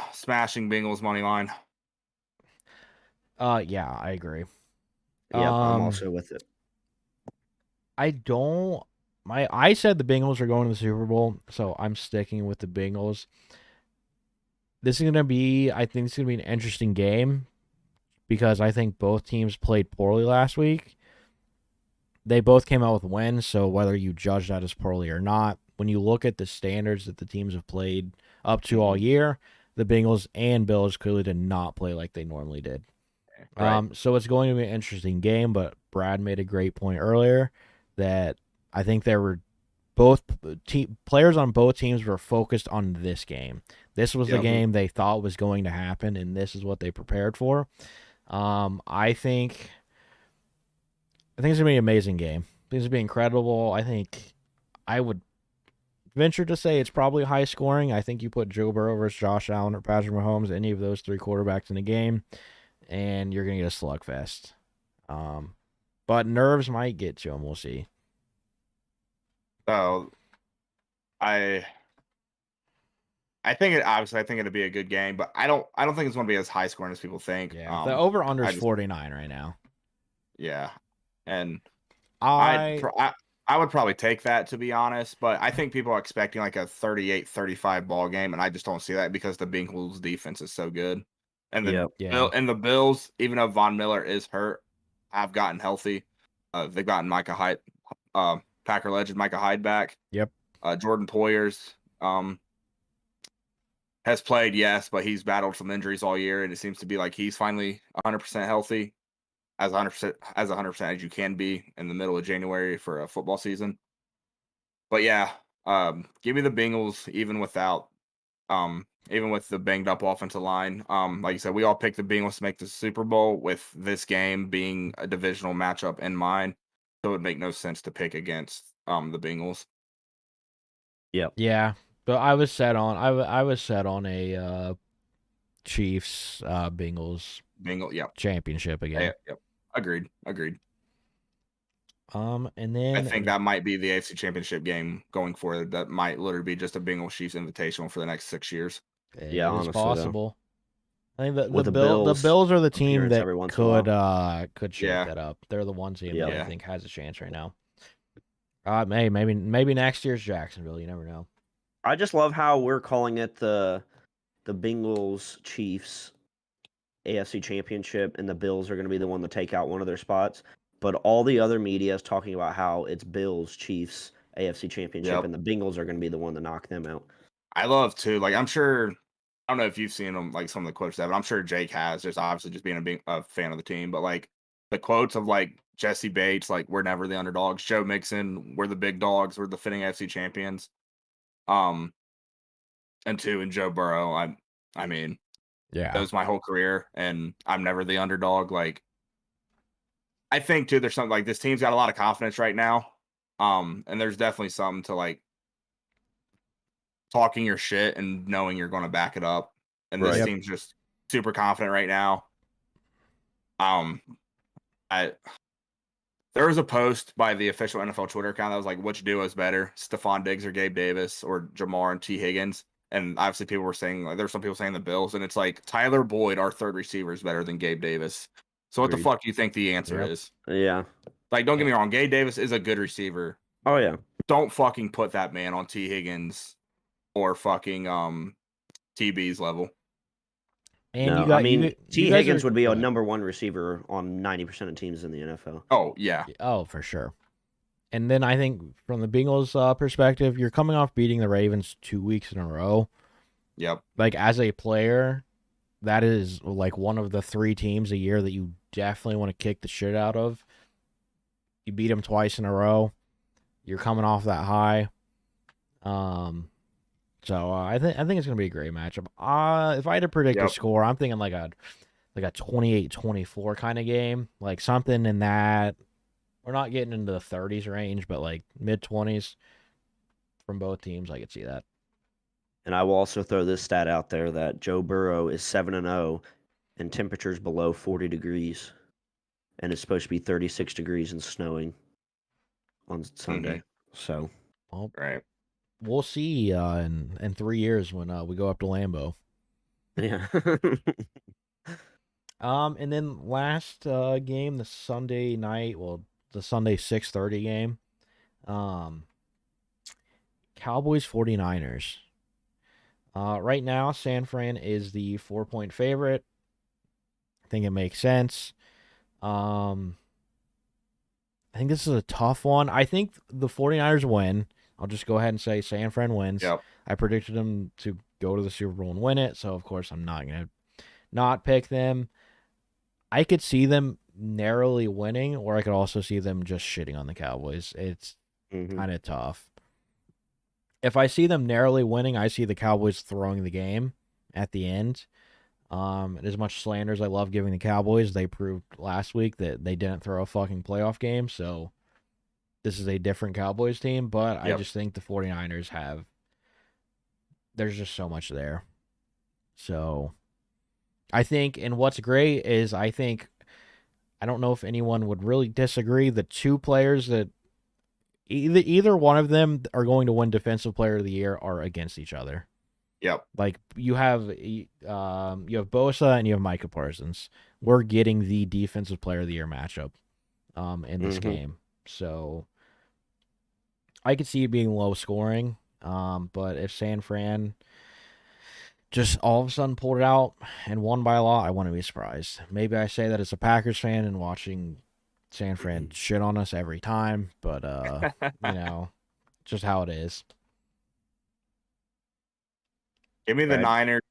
Yeah, I agree. Yeah, I'm also with it. I said the Bengals are going to the Super Bowl, so I'm sticking with the Bengals. I think it's gonna be an interesting game because I think both teams played poorly last week. They both came out with wins, so whether you judge that as poorly or not, when you look at the standards that the teams have played up to all year, the Bengals and Bills clearly did not play like they normally did. Right. So it's going to be an interesting game, but Brad made a great point earlier that I think there were both players on both teams were focused on this game. This was the game they thought was going to happen, and this is what they prepared for. I think it's going to be an amazing game. I think it's going to be incredible. I think I would venture to say it's probably high scoring. I think you put Joe Burrow versus Josh Allen or Patrick Mahomes, any of those three quarterbacks in a game, and you're going to get a slugfest. But nerves might get to him. We'll see. So, I think I think it'll be a good game, but I don't think it's going to be as high scoring as people think. Yeah, the over under is 49 right now. Yeah, and I would probably take that, to be honest, but I think people are expecting like a 38-35 ball game, and I just don't see that because the Bengals defense is so good. And the Bills, even though Von Miller is hurt, have gotten healthy. They've gotten Packer legend Micah Hyde back. Yep. Jordan Poyers has played, yes, but he's battled some injuries all year, and it seems to be like he's finally 100% healthy, as 100% as you can be in the middle of January for a football season. But yeah, give me the Bengals even with the banged up offensive line. Like you said, we all picked the Bengals to make the Super Bowl with this game being a divisional matchup in mind. So it would make no sense to pick against the Bengals. Yep. Yeah. But I was set on a Chiefs Bengals championship again. Yep. Agreed. And then I think that might be the AFC Championship game going forward. That might literally be just a Bengals Chiefs invitational for the next 6 years. It is possible. Though. I think the Bills are the team that could shake that up. They're the one team that I think has a chance right now. Maybe next year's Jacksonville. You never know. I just love how we're calling it the Bengals Chiefs AFC Championship, and the Bills are going to be the one to take out one of their spots. But all the other media is talking about how it's Bills Chiefs AFC Championship, and the Bengals are going to be the one to knock them out. I love too. Like I'm sure, I don't know if you've seen them, like some of the quotes that, but I'm sure Jake has. Just obviously just being a fan of the team, but like the quotes of like Jesse Bates, like we're never the underdogs. Joe Mixon, we're the big dogs. We're the fitting AFC champions. And Joe Burrow. I mean, that was my whole career, and I'm never the underdog. Like, I think too, there's something like this team's got a lot of confidence right now. And there's definitely something to like talking your shit and knowing you're going to back it up. And this team's just super confident right now. There was a post by the official NFL Twitter account that was like, which duo is better, Stephon Diggs or Gabe Davis, or Jamar and T. Higgins? And obviously people were saying, like, there's some people saying the Bills, and it's like Tyler Boyd, our third receiver, is better than Gabe Davis. So what the fuck do you think the answer is? Yeah. Like, don't get me wrong, Gabe Davis is a good receiver. Oh, yeah. Don't fucking put that man on T. Higgins or fucking TB's level. And T. Higgins would be a number one receiver on 90% of teams in the NFL. Oh, yeah. Oh, for sure. And then I think from the Bengals perspective, you're coming off beating the Ravens 2 weeks in a row. Yep. Like, as a player, that is like one of the 3 teams a year that you definitely want to kick the shit out of. You beat them twice in a row. You're coming off that high. So I think it's gonna be a great matchup. If I had to predict a score, I'm thinking like a 28-24 kind of game, like something in that. We're not getting into the 30s range, but like mid-20s from both teams. I could see that. And I will also throw this stat out there that Joe Burrow is 7-0 and temperatures below 40 degrees, and it's supposed to be 36 degrees and snowing on Sunday. So, right. We'll see in 3 years when we go up to Lambeau. Yeah. And then last game, the Sunday night, the Sunday 6:30 game, Cowboys 49ers. Right now, San Fran is the 4-point favorite. I think it makes sense. I think this is a tough one. I think the 49ers win. I'll just go ahead and say San Fran wins. Yep. I predicted them to go to the Super Bowl and win it. So of course I'm not gonna not pick them. I could see them narrowly winning, or I could also see them just shitting on the Cowboys. It's kind of tough. If I see them narrowly winning, I see the Cowboys throwing the game at the end. And as much slander as I love giving the Cowboys, they proved last week that they didn't throw a fucking playoff game. So this is a different Cowboys team, but I just think the 49ers have. There's just so much there. So I think, and what's great is I don't know if anyone would really disagree. The two players that either one of them are going to win Defensive Player of the Year are against each other. Yep. Like you have Bosa and you have Micah Parsons. We're getting the Defensive Player of the Year matchup in this game. So I could see it being low scoring. But if San Fran just all of a sudden pulled it out and won by a lot, I wouldn't be surprised. Maybe I say that as a Packers fan and watching San Fran shit on us every time, but just how it is. Give me the Niners.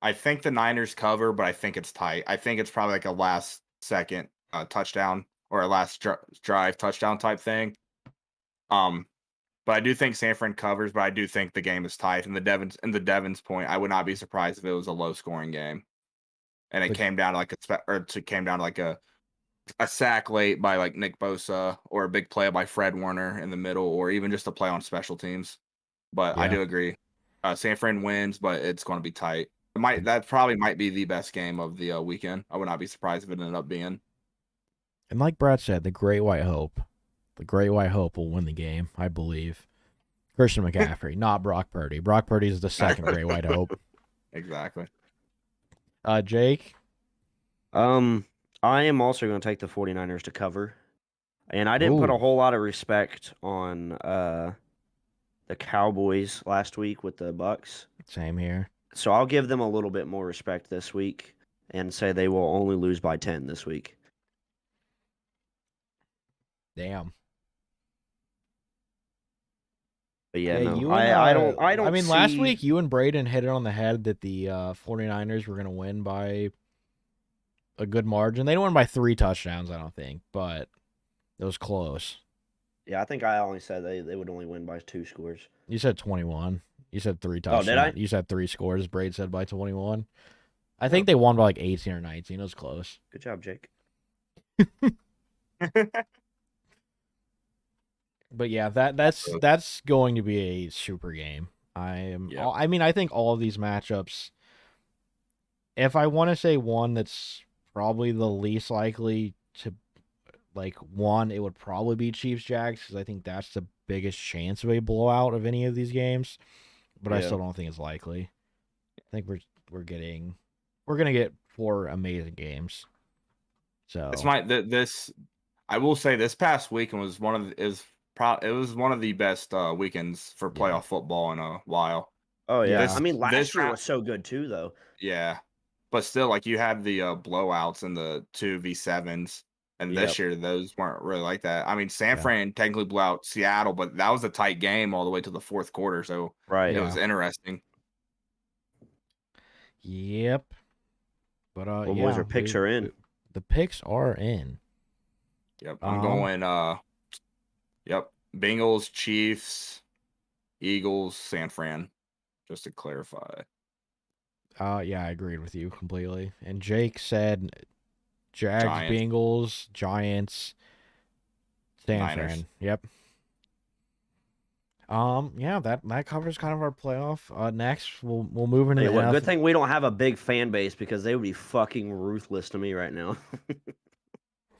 I think the Niners cover, but I think it's tight. I think it's probably like a last second touchdown or a last drive touchdown type thing. But I do think San Fran covers, but I do think the game is tight. And the Devon's point, I would not be surprised if it was a low scoring game, and it came down to like a sack late by like Nick Bosa or a big play by Fred Warner in the middle, or even just a play on special teams. But I do agree, San Fran wins, but it's going to be tight. That probably might be the best game of the weekend. I would not be surprised if it ended up being. And like Brad said, the Great White Hope will win the game, I believe. Christian McCaffrey, not Brock Purdy. Brock Purdy is the second Great White Hope. Exactly. Jake? I am also going to take the 49ers to cover. And I didn't put a whole lot of respect on the Cowboys last week with the Bucks. Same here. So I'll give them a little bit more respect this week and say they will only lose by 10 this week. Damn. But I don't I mean, see... last week you and Braden hit it on the head that the 49ers were going to win by a good margin. They didn't win by 3 touchdowns, I don't think, but it was close. Yeah, I think I only said they would only win by 2 scores. You said 21. You said 3 touchdowns. Oh, did I? You said 3 scores. Braid said by 21. I think they won by like 18 or 19. It was close. Good job, Jake. But yeah, that's going to be a super game. I mean, I think all of these matchups. If I want to say one that's probably the least likely to one, it would probably be Chiefs Jags, because I think that's the biggest chance of a blowout of any of these games. But I still don't think it's likely. I think we're gonna get 4 amazing games. So I will say this past weekend was one of the best weekends for playoff football in a while. Oh yeah, I mean last year was so good too, though. Yeah, but still, like you had the blowouts and the 2v7s, and this year those weren't really like that. I mean, San Fran technically blew out Seattle, but that was a tight game all the way to the 4th quarter, so it was interesting. Yep. But boys, our picks are in. The picks are in. Yep, I'm going. Yep, Bengals, Chiefs, Eagles, San Fran. Just to clarify. Yeah, I agreed with you completely. And Jake said Jags, Bengals, Giants, San Fran. Yep. Yeah, that covers kind of our playoff. Next, we'll move into the NFL. Good thing we don't have a big fan base, because they would be fucking ruthless to me right now.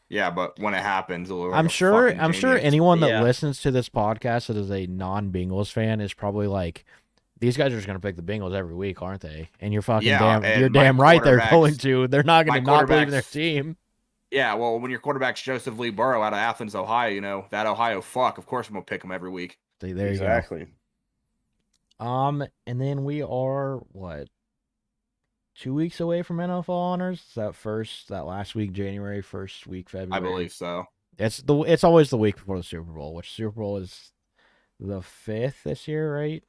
Yeah, but when it happens, I'm sure anyone that listens to this podcast that is a non-Bengals fan is probably like, these guys are just gonna pick the Bengals every week, aren't they? And you're fucking damn right they're going to. They're not gonna not believe in their team. Yeah, well, when your quarterback's Joseph Lee Burrow out of Athens, Ohio, that Ohio fuck, of course I'm gonna pick him every week. There exactly. You go. And then we are 2 weeks away from NFL honors. That last week, January, first week, February. I believe so. It's always the week before the Super Bowl, which Super Bowl is the 5th this year, right?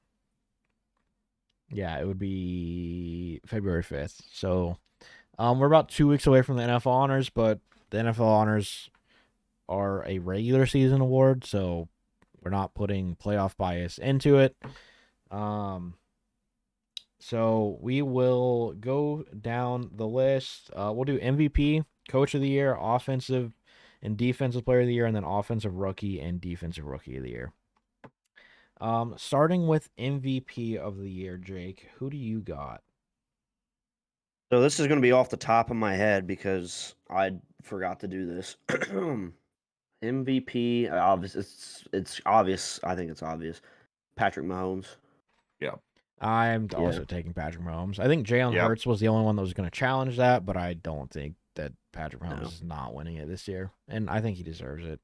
Yeah, it would be February 5th. So, we're about 2 weeks away from the NFL honors, but the NFL honors are a regular season award, so we're not putting playoff bias into it. So we will go down the list. We'll do MVP, Coach of the Year, Offensive and Defensive Player of the Year, and then Offensive Rookie and Defensive Rookie of the Year. Starting with MVP of the year, Jake, who do you got? So this is going to be off the top of my head because I forgot to do this. MVP, obvious. It's obvious. I think it's obvious. Patrick Mahomes. Yeah. I'm also taking Patrick Mahomes. I think Jalen Hurts was the only one that was going to challenge that, but I don't think that Patrick Mahomes is not winning it this year, and I think he deserves it.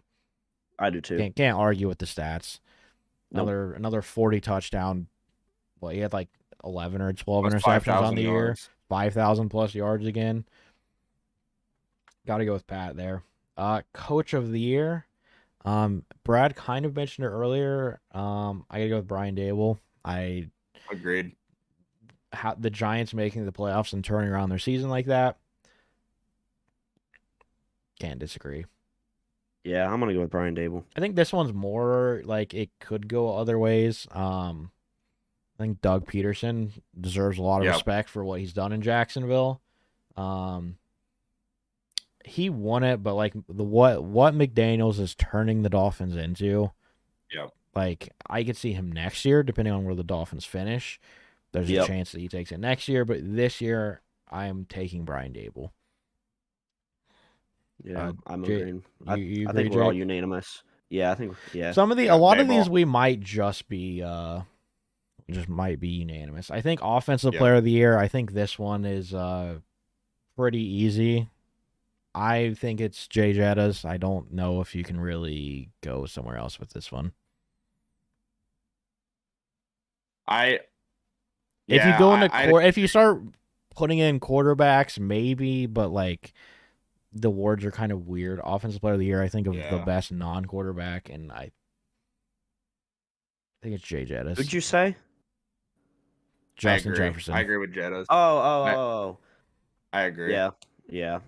I do too. Can't argue with the stats. Another 40 touchdown. Well, he had like 11 or 12 interceptions on the year. 5,000 plus yards again. Got to go with Pat there. Coach of the year. Brad kind of mentioned it earlier. I gotta go with Brian Dable. I agreed. The Giants making the playoffs and turning around their season like that. Can't disagree. Yeah, I'm gonna go with Brian Dable. I think this one's more like it could go other ways. I think Doug Peterson deserves a lot of respect for what he's done in Jacksonville. He won it, but like what McDaniels is turning the Dolphins into. Yep. Like I could see him next year, depending on where the Dolphins finish. There's a chance that he takes it next year, but this year I am taking Brian Dable. Yeah, I'm agreeing. I think we're all unanimous. Yeah, I think a lot of these we might just be unanimous. I think Offensive Player of the Year. I think this one is pretty easy. I think it's Jay Jettas. I don't know if you can really go somewhere else with this one. If you go into if you start putting in quarterbacks, maybe, but like the awards are kind of weird. Offensive Player of the Year, I think of the best non-quarterback, and I think it's Jay Jettas. Who'd you say? Justin Jefferson. I agree with Jettas. Oh. I agree. Yeah.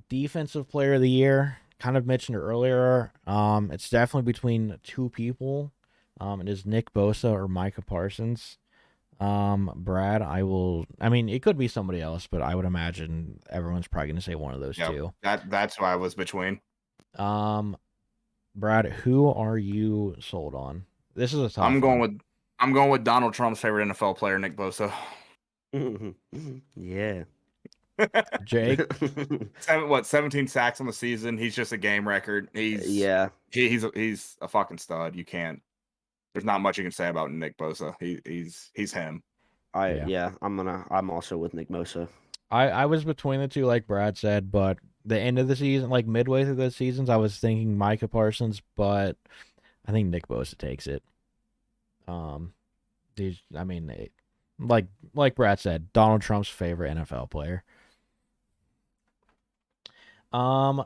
Defensive Player of the Year, kind of mentioned earlier. It's definitely between two people. It is Nick Bosa or Micah Parsons. Brad, it could be somebody else, but I would imagine everyone's probably going to say one of those two. That's who I was between. Brad, who are you sold on? This is a tough I'm going with Donald Trump's favorite NFL player, Nick Bosa. Yeah. Jake? 17 sacks on the season. He's just a game record. He's a fucking stud. You can't. There's not much you can say about Nick Bosa. He's him. I'm also with Nick Bosa. I was between the two, like Brad said, but the end of the season, like midway through the seasons, I was thinking Micah Parsons, but I think Nick Bosa takes it. Like Brad said, Donald Trump's favorite NFL player.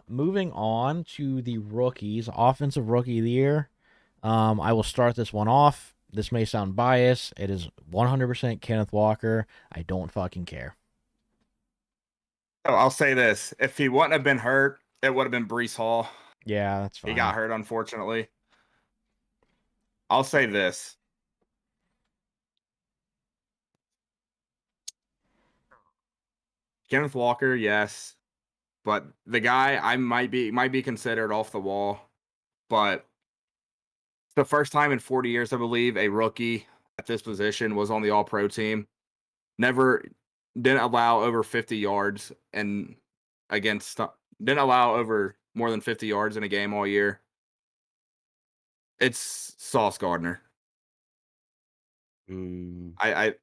Moving on to the rookies, Offensive Rookie of the Year. I will start this one off. This may sound biased. It is 100% Kenneth Walker. I don't fucking care. Oh, I'll say this. If he wouldn't have been hurt, it would have been Breece Hall. Yeah, that's fine. He got hurt, unfortunately. I'll say this. Kenneth Walker, yes. But the guy I might be considered off the wall. But it's the first time in 40 years, I believe, a rookie at this position was on the All-Pro team. Didn't allow over 50 yards didn't allow over more than 50 yards in a game all year. It's Sauce Gardner. I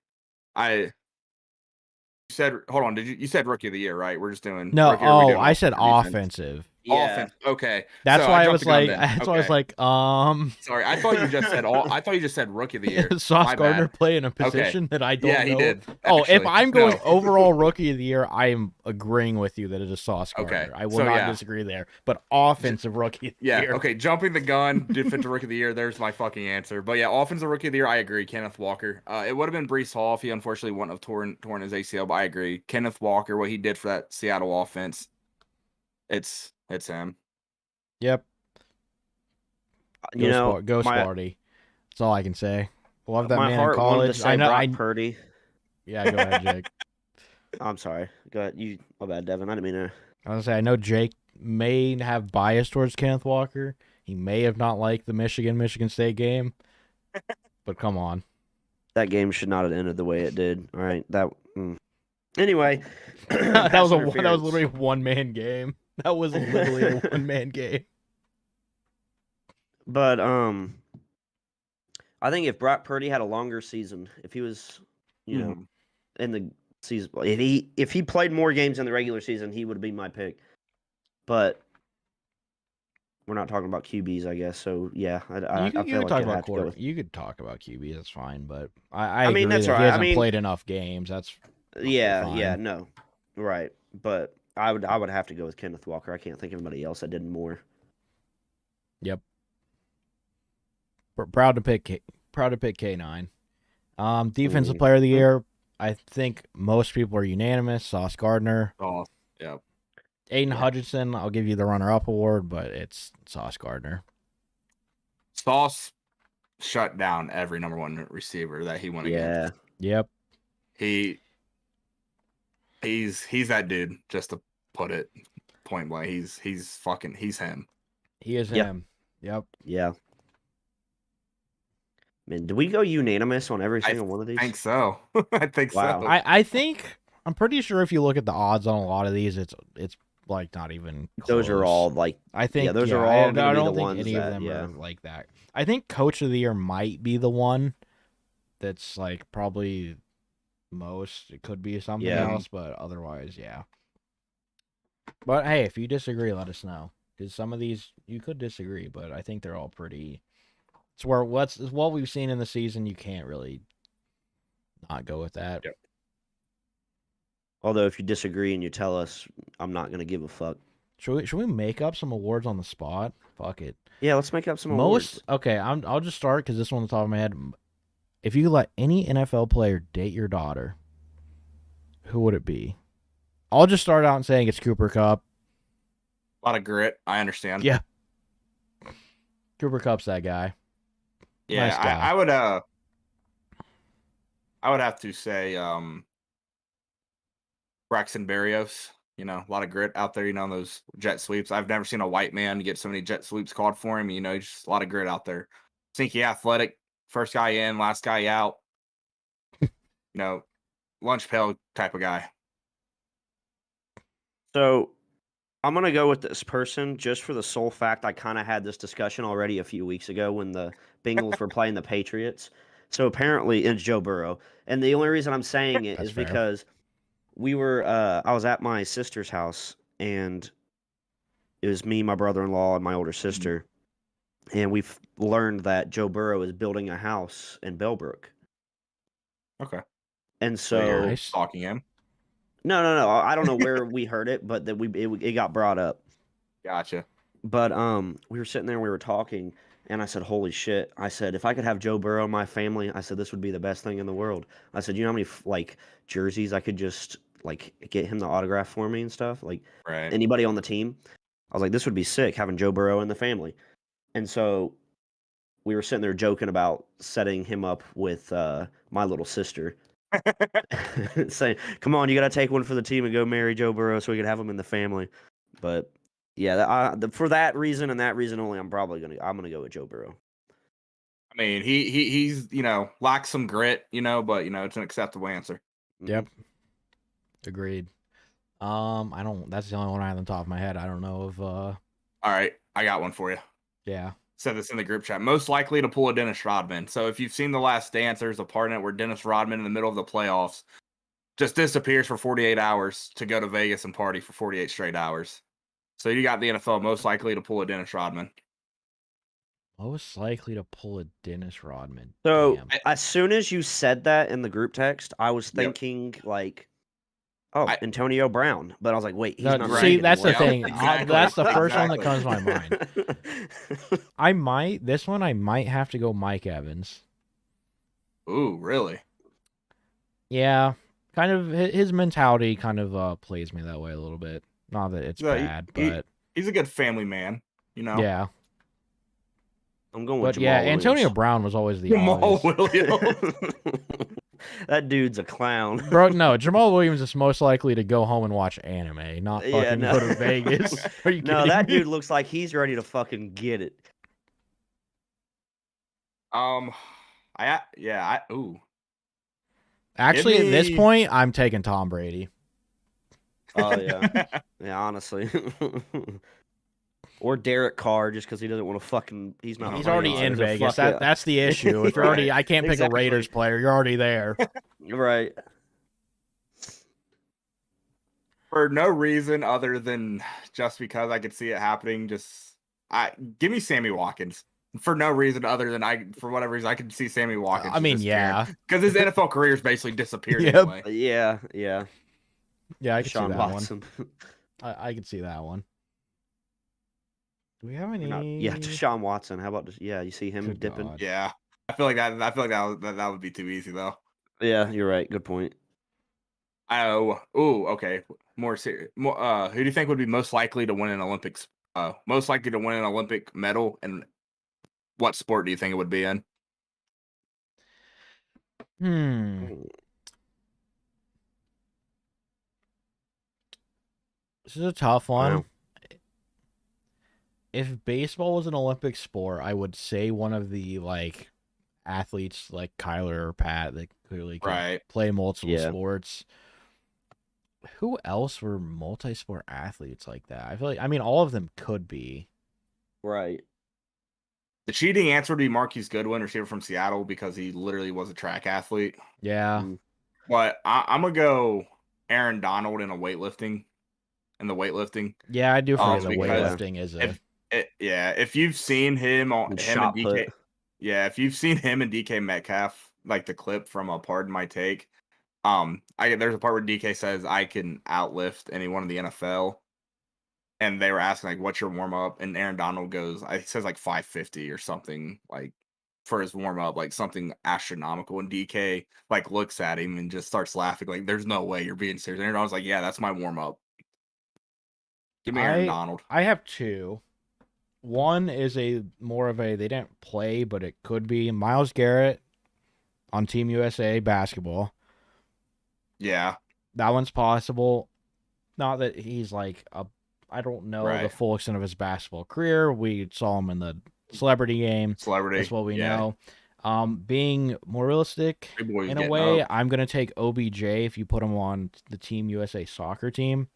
said, hold on, you said Rookie of the Year, right? We're just doing I said offensive. Yeah. Offense. Okay. That's so why I I jumped was the gun like, then. that's why I was Okay. like, Sorry, I thought you just said I thought you just said rookie of the year. Sauce My Gardner bad. play in a position that I don't Yeah, know. he did. Oh, if Actually. I'm going No. overall rookie of the year, I am agreeing with you that it is Sauce Gardner. Okay. I will So, not yeah. disagree there. But offensive rookie of the Yeah. year. Okay. Jumping the gun, defensive rookie of the year. There's my fucking answer. But yeah, offensive rookie of the year. I agree. Kenneth Walker. It would have been Breece Hall if he unfortunately wouldn't have torn his ACL. But I agree. Kenneth Walker, what he did for that Seattle offense, it's him. Yep. Go Sparty. That's all I can say. Love that man in college. I know. Brock Purdy. Yeah, go ahead, Jake. I'm sorry. Go ahead. My bad, Devin. I didn't mean to. I was gonna say I know Jake may have bias towards Kenneth Walker. He may have not liked the Michigan State game, but come on. That game should not have ended the way it did. All right. Anyway, that was literally a one-man game. That was literally a one-man game. But I think if Brock Purdy had a longer season, if he was, in the season, if he played more games in the regular season, he would be my pick. But we're not talking about QBs, I guess. So yeah, I feel like I have to go with. You could talk about QBs, that's fine. But I mean, agree that's that right. He hasn't played enough games. That's no, right. But I would have to go with Kenneth Walker. I can't think of anybody else that did more. Yep. Proud to pick K9. Defensive player of the year. I think most people are unanimous. Sauce Gardner. Oh, yeah. Aiden Hutchinson, I'll give you the runner-up award, but it's Sauce Gardner. Sauce shut down every number one receiver that he went against. Yep. He's that dude, just to put it point blank. He's him. He is him. Yep. Yeah. Man, did we go unanimous on every single one of these? I think so. I think so. I think I'm pretty sure if you look at the odds on a lot of these, it's like not even close. Those are all like I think those are all. I don't think any of them are like that. I think Coach of the Year might be the one that's like probably most. It could be something else, but otherwise, yeah. But hey, if you disagree, let us know, because some of these you could disagree, but I think they're all pretty. It's where what we've seen in the season, you can't really not go with that. Yep. Although if you disagree and you tell us, I'm not gonna give a fuck. Should we make up some awards on the spot? Fuck it. Yeah, let's make up some awards. Okay, I'll just start because this one's on the top of my head. If you could let any NFL player date your daughter, who would it be? I'll just start out saying it's Cooper Kupp. A lot of grit. I understand. Yeah. Cooper Kupp's that guy. Yeah, nice guy. I would have to say Braxton Berrios. A lot of grit out there, on those jet sweeps. I've never seen a white man get so many jet sweeps called for him. Just a lot of grit out there. Sneaky athletic, first guy in, last guy out. Lunch pail type of guy. So I'm going to go with this person just for the sole fact I kind of had this discussion already a few weeks ago when the Bengals were playing the Patriots. So apparently it's Joe Burrow. And the only reason I'm saying it is because we were I was at my sister's house, and it was me, my brother-in-law, and my older sister. And we've learned that Joe Burrow is building a house in Bellbrook. Okay. And so you're stalking him? No. I don't know where we heard it, but that it got brought up. Gotcha. But we were sitting there and we were talking, and I said, "Holy shit!" I said, "If I could have Joe Burrow in my family, I said this would be the best thing in the world." I said, "You know how many jerseys I could just get him to autograph for me and stuff, right. Anybody on the team." I was like, "This would be sick having Joe Burrow in the family." And so we were sitting there joking about setting him up with my little sister. Saying, "Come on, you got to take one for the team and go marry Joe Burrow so we can have him in the family." But yeah, for that reason and that reason only, I'm gonna go with Joe Burrow. I mean, he's lacks some grit, but it's an acceptable answer. Yep. Agreed. I don't. That's the only one I have on the top of my head. I don't know if. All right, I got one for you. Yeah. Said this in the group chat. Most likely to pull a Dennis Rodman. So if you've seen The Last Dance, there's a part in it where Dennis Rodman in the middle of the playoffs just disappears for 48 hours to go to Vegas and party for 48 straight hours. So you got the NFL most likely to pull a Dennis Rodman. Most likely to pull a Dennis Rodman. So Damn. as soon as you said that in the group text, I was thinking like, Antonio Brown, but I was like, wait, he's not. See, that's the anymore. thing. That's the first one that comes to my mind. I might have to go Mike Evans. Ooh, really? Yeah, kind of his mentality kind of plays me that way a little bit. Not that it's bad, but he's a good family man, you know. Yeah. I'm going with Jamal Williams. Antonio Brown was always the Jamal obvious. Williams. That dude's a clown. Bro, no, Jamal Williams is most likely to go home and watch anime, not fucking go to Vegas. Are you kidding that me? dude looks like he's ready to fucking get it. Ooh. Actually, at this point, I'm taking Tom Brady. Oh yeah, yeah. Honestly, or Derek Carr, just because he doesn't want to fucking. He's not. He's already in Vegas. That's the issue. If you're already, I can't pick a Raiders player. You're already there. Right. For no reason other than just because I could see it happening. Give me Sammy Watkins. For no reason other than for whatever reason, I could see Sammy Watkins. I mean, yeah, because his NFL career is basically disappeared anyway. Yeah. Yeah, I can see that Watson. one. I can see that one. Do we have any? Deshaun Watson. How about you see him dipping? God. Yeah, I feel like that would be too easy though. Yeah, you're right. Good point. Oh, okay. More serious. Who do you think would be most likely to win an Olympics? Most likely to win an Olympic medal, and what sport do you think it would be in? This is a tough one. Wow. If baseball was an Olympic sport, I would say one of the athletes like Kyler or Pat that clearly can play multiple sports. Who else were multi-sport athletes like that? I feel like all of them could be. Right. The cheating answer would be Marquise Goodwin, receiver from Seattle, because he literally was a track athlete. Yeah. But I'm gonna go Aaron Donald in the weightlifting. Yeah, I do forget that weightlifting is if you've seen him and DK, if you've seen him and DK Metcalf, like the clip from Pardon My Take, there's a part where DK says I can outlift anyone in the NFL, and they were asking what's your warm up, and Aaron Donald goes, he says 550 or something for his warm up, something astronomical, and DK looks at him and just starts laughing there's no way you're being serious. And Aaron Donald's yeah, that's my warm up. Give me Aaron Donald. I have two. One is more of a they didn't play, but it could be Myles Garrett on Team USA basketball. Yeah, that one's possible. Not that he's I don't know the full extent of his basketball career. We saw him in the celebrity game. That's what we know. Being more realistic in a way, I'm gonna take OBJ if you put him on the Team USA soccer team.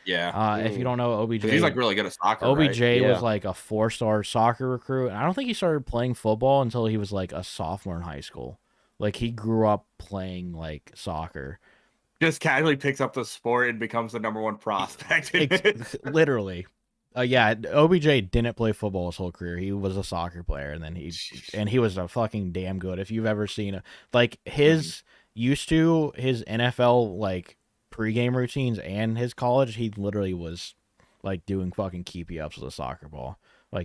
Yeah. If you don't know OBJ, he's really good at soccer. OBJ was a 4-star soccer recruit, and I don't think he started playing football until he was a sophomore in high school. He grew up playing soccer. Just casually picks up the sport and becomes the number one prospect. Literally. OBJ didn't play football his whole career. He was a soccer player, and then he was a fucking damn good. If you've ever seen his NFL pregame routines and his college, he literally was doing fucking keepy ups with a soccer ball.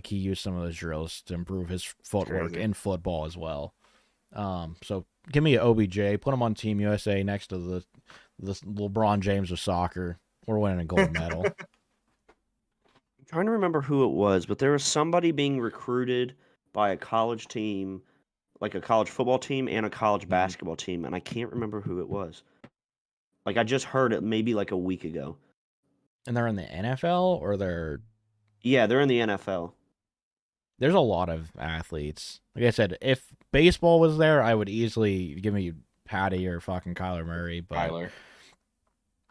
He used some of those drills to improve his footwork in football as well. So give me an OBJ, put him on Team USA next to the LeBron James of soccer. We're winning a gold medal. I'm trying to remember who it was, but there was somebody being recruited by a college team, a college football team and a college basketball team, and I can't remember who it was. I just heard it maybe a week ago. And they're in the NFL, or they're... Yeah, they're in the NFL. There's a lot of athletes. Like I said, if baseball was there, I would easily give me Patty or fucking Kyler Murray. But Kyler.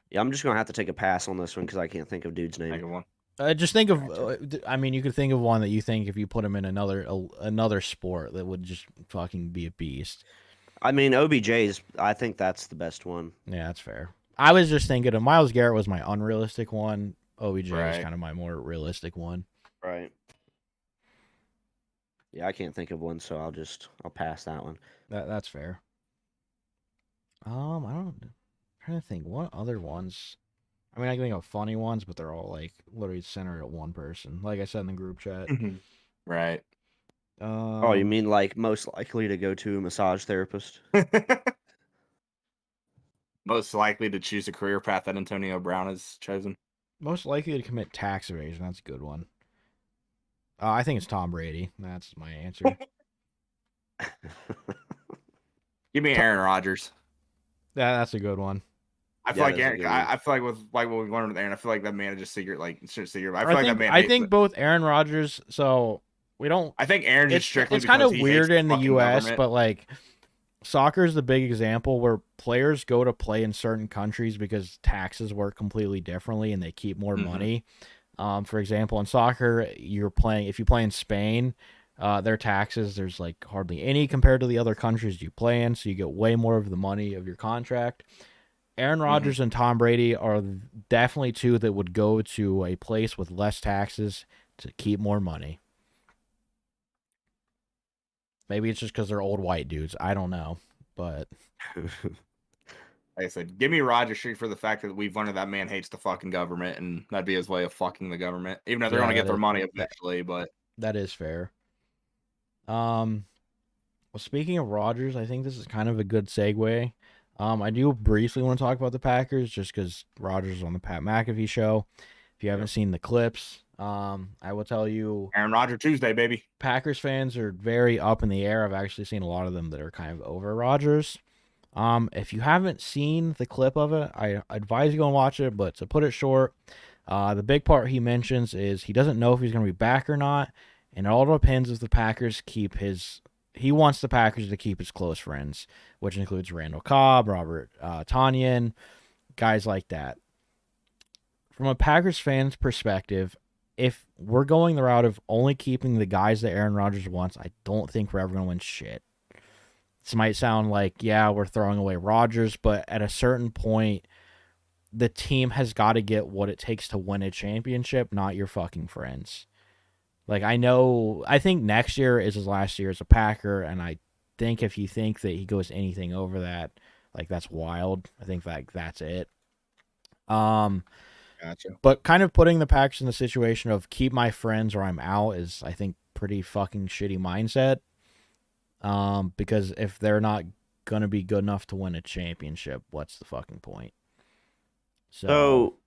Yeah, I'm just going to have to take a pass on this one because I can't think of dude's name. Think of one. Just think of... you could think of one that you think if you put him in another sport that would just fucking be a beast. OBJ's, I think that's the best one. Yeah, that's fair. I was just thinking of Myles Garrett was my unrealistic one. OBJ is kind of my more realistic one. Right. Yeah, I can't think of one, so I'll pass that one. That's fair. I'm trying to think what other ones. I mean, I can think of funny ones, but they're all like literally centered at one person. Like I said in the group chat. Right. Oh, you mean like most likely to go to a massage therapist? Most likely to choose a career path that Antonio Brown has chosen. Most likely to commit tax evasion. That's a good one. I think it's Tom Brady. That's my answer. Give me Aaron Rodgers. That's a good one. I feel like Aaron. I feel like with what we learned with Aaron, I feel like that man is just secret. Like secret. I think both Aaron Rodgers. So we don't. I think Aaron just strictly. It's kind of weird in the U.S., government. but like soccer is the big example where players go to play in certain countries because taxes work completely differently and they keep more money. For example, in soccer, if you play in Spain, their taxes, there's like hardly any compared to the other countries you play in, so you get way more of the money of your contract. Aaron Rodgers and Tom Brady are definitely two that would go to a place with less taxes to keep more money. Maybe it's just because they're old white dudes. I don't know, but like I said, give me Rodgers straight for the fact that we've learned that man hates the fucking government, and that'd be his way of fucking the government. Even though they're going to get their money eventually, but that is fair. Well, speaking of Rodgers, I think this is kind of a good segue. I do briefly want to talk about the Packers just because Rodgers is on the Pat McAfee show. If you haven't seen the clips, I will tell you. Aaron Rodgers Tuesday, baby. Packers fans are very up in the air. I've actually seen a lot of them that are kind of over Rodgers. If you haven't seen the clip of it, I advise you go and watch it, but to put it short, the big part he mentions is he doesn't know if he's going to be back or not, and it all depends if the Packers keep he wants the Packers to keep his close friends, which includes Randall Cobb, Robert Tonyan, guys like that. From a Packers fan's perspective, if we're going the route of only keeping the guys that Aaron Rodgers wants, I don't think we're ever going to win shit. This might sound like, yeah, we're throwing away Rodgers, but at a certain point, the team has got to get what it takes to win a championship, not your fucking friends. Like, I think next year is his last year as a Packer, and I think if you think that he goes anything over that, like, that's wild. I think that's it. Gotcha. But kind of putting the Packers in the situation of keep my friends or I'm out is, I think, pretty fucking shitty mindset. Because if they're not gonna be good enough to win a championship, what's the fucking point? So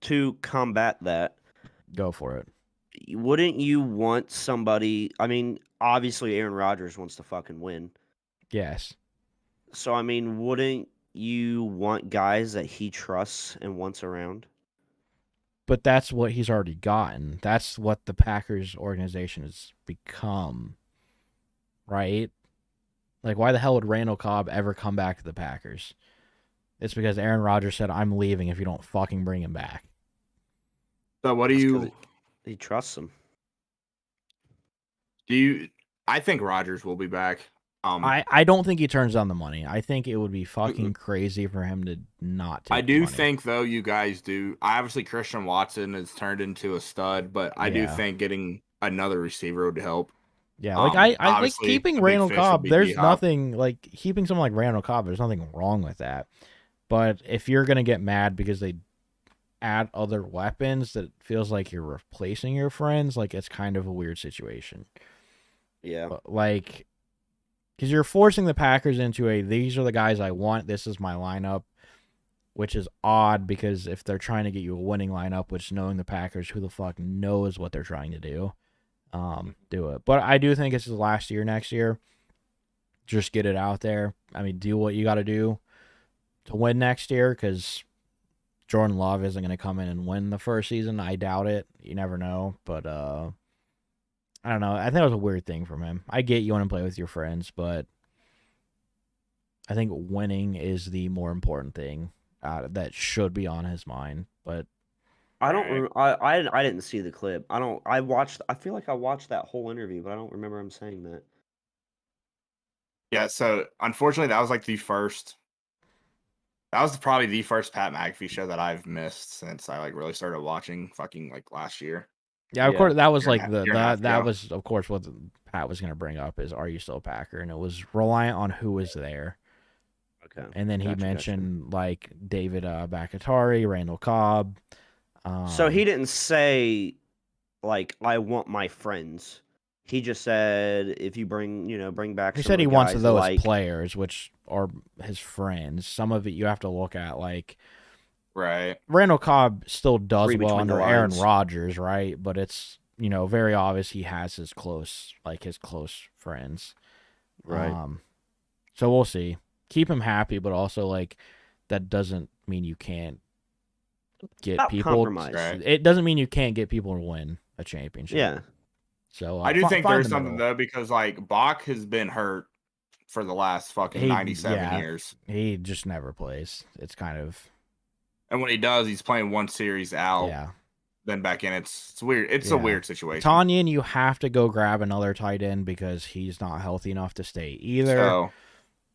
to combat that, go for it. Wouldn't you want somebody? I mean, obviously Aaron Rodgers wants to fucking win. Yes. So I mean, wouldn't you want guys that he trusts and wants around? But that's what he's already gotten. That's what the Packers organization has become. Right? Like, why the hell would Randall Cobb ever come back to the Packers? It's because Aaron Rodgers said, I'm leaving if you don't fucking bring him back. So what do you... He trusts him. I think Rodgers will be back. I don't think he turns down the money. I think it would be fucking crazy for him to not take the money. Think, though, you guys do. Obviously, Christian Watson has turned into a stud, but I do think getting another receiver would help. Yeah, like I like keeping Randall Cobb. There's nothing like keeping someone like Randall Cobb. There's nothing wrong with that. But if you're gonna get mad because they add other weapons, that feels like you're replacing your friends. Like, it's kind of a weird situation. Yeah, but, like, because you're forcing the Packers into these are the guys I want. This is my lineup, which is odd because if they're trying to get you a winning lineup, which knowing the Packers, who the fuck knows what they're trying to do. Do it. But I do think it's his last year next year. Just get it out there. I mean, do what you got to do to win next year because Jordan Love isn't going to come in and win the first season. I doubt it. You never know. But I don't know. I think it was a weird thing from him. I get you want to play with your friends, but I think winning is the more important thing that should be on his mind. But I don't. I didn't see the clip. I feel like I watched that whole interview, but I don't remember him saying that. Yeah. So unfortunately, that was like the first That was probably the first Pat McAfee show that I've missed since I really started watching fucking last year. Yeah, of course that was that was of course what Pat was gonna bring up is, are you still a Packer? And it was reliant on who was there. Okay. And then he mentioned like David Bakatari, Randall Cobb. So he didn't say like, I want my friends. He just said, if you bring back. He said he wants those players, which are his friends. Some of it you have to look at, like, right. Randall Cobb still does well under Aaron Rodgers, right? But it's very obvious he has his close friends, right? So we'll see. Keep him happy, but also like that doesn't mean you can't get people. Right. It doesn't mean you can't get people to win a championship. Yeah. So I do think there's something though, because like Bach has been hurt for the last fucking 97 years. He just never plays. It's kind of, and when he does, he's playing one series out. Yeah. Then back in. It's weird. It's a weird situation. Tonyan, you have to go grab another tight end because he's not healthy enough to stay either. So,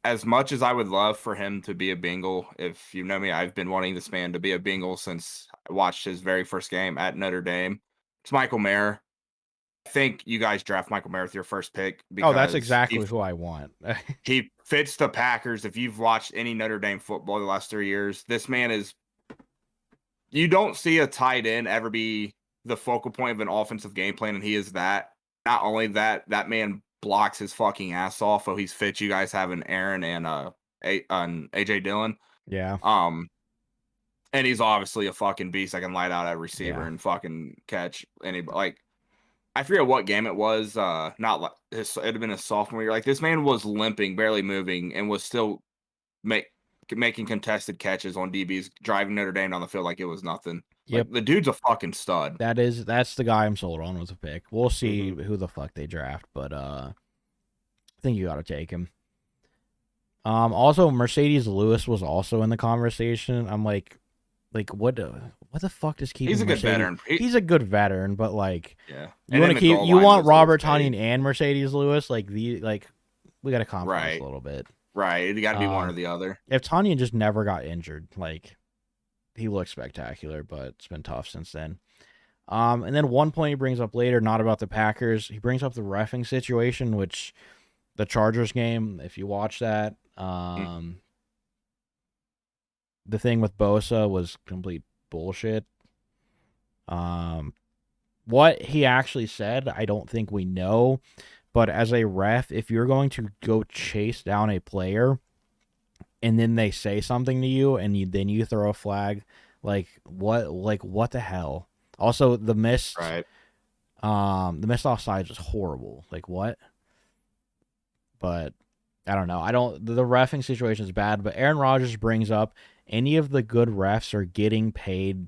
as much as I would love for him to be a Bengal, if you know me, I've been wanting this man to be a Bengal since I watched his very first game at Notre Dame. It's Michael Mayer. I think you guys draft Michael Mayer with your first pick. Because that's exactly who I want. He fits the Packers. If you've watched any Notre Dame football the last 3 years, this man is. You don't see a tight end ever be the focal point of an offensive game plan, and he is that. Not only that, that man blocks his fucking ass off. So he's fit. You guys have an Aaron and AJ Dillon. Yeah. And he's obviously a fucking beast that can light out at receiver and fucking catch anybody. Like, I forget what game it was. Not it'd have been a sophomore year. Like, this man was limping, barely moving, and was still making contested catches on DBs, driving Notre Dame down the field like it was nothing. Yep. Like, the dude's a fucking stud. That's the guy I'm sold on with a pick. We'll see who the fuck they draft, but I think you got to take him. Also, Mercedes Lewis was also in the conversation. I'm like what the fuck does keep? He's a good veteran. He's a good veteran, but like, yeah, you want Robert Tonyan and Mercedes Lewis, like we got to compromise a little bit. Right, you got to be one or the other. If Tonyan just never got injured, like, he looks spectacular, but it's been tough since then. And then one point he brings up later, not about the Packers, he brings up the reffing situation, which the Chargers game, if you watch that, the thing with Bosa was complete bullshit. What he actually said, I don't think we know. But as a ref, if you're going to go chase down a player and then they say something to you and then you throw a flag, what the hell? Also, the missed offsides was horrible. Like, what? But I don't know. The reffing situation is bad, but Aaron Rodgers brings up any of the good refs are getting paid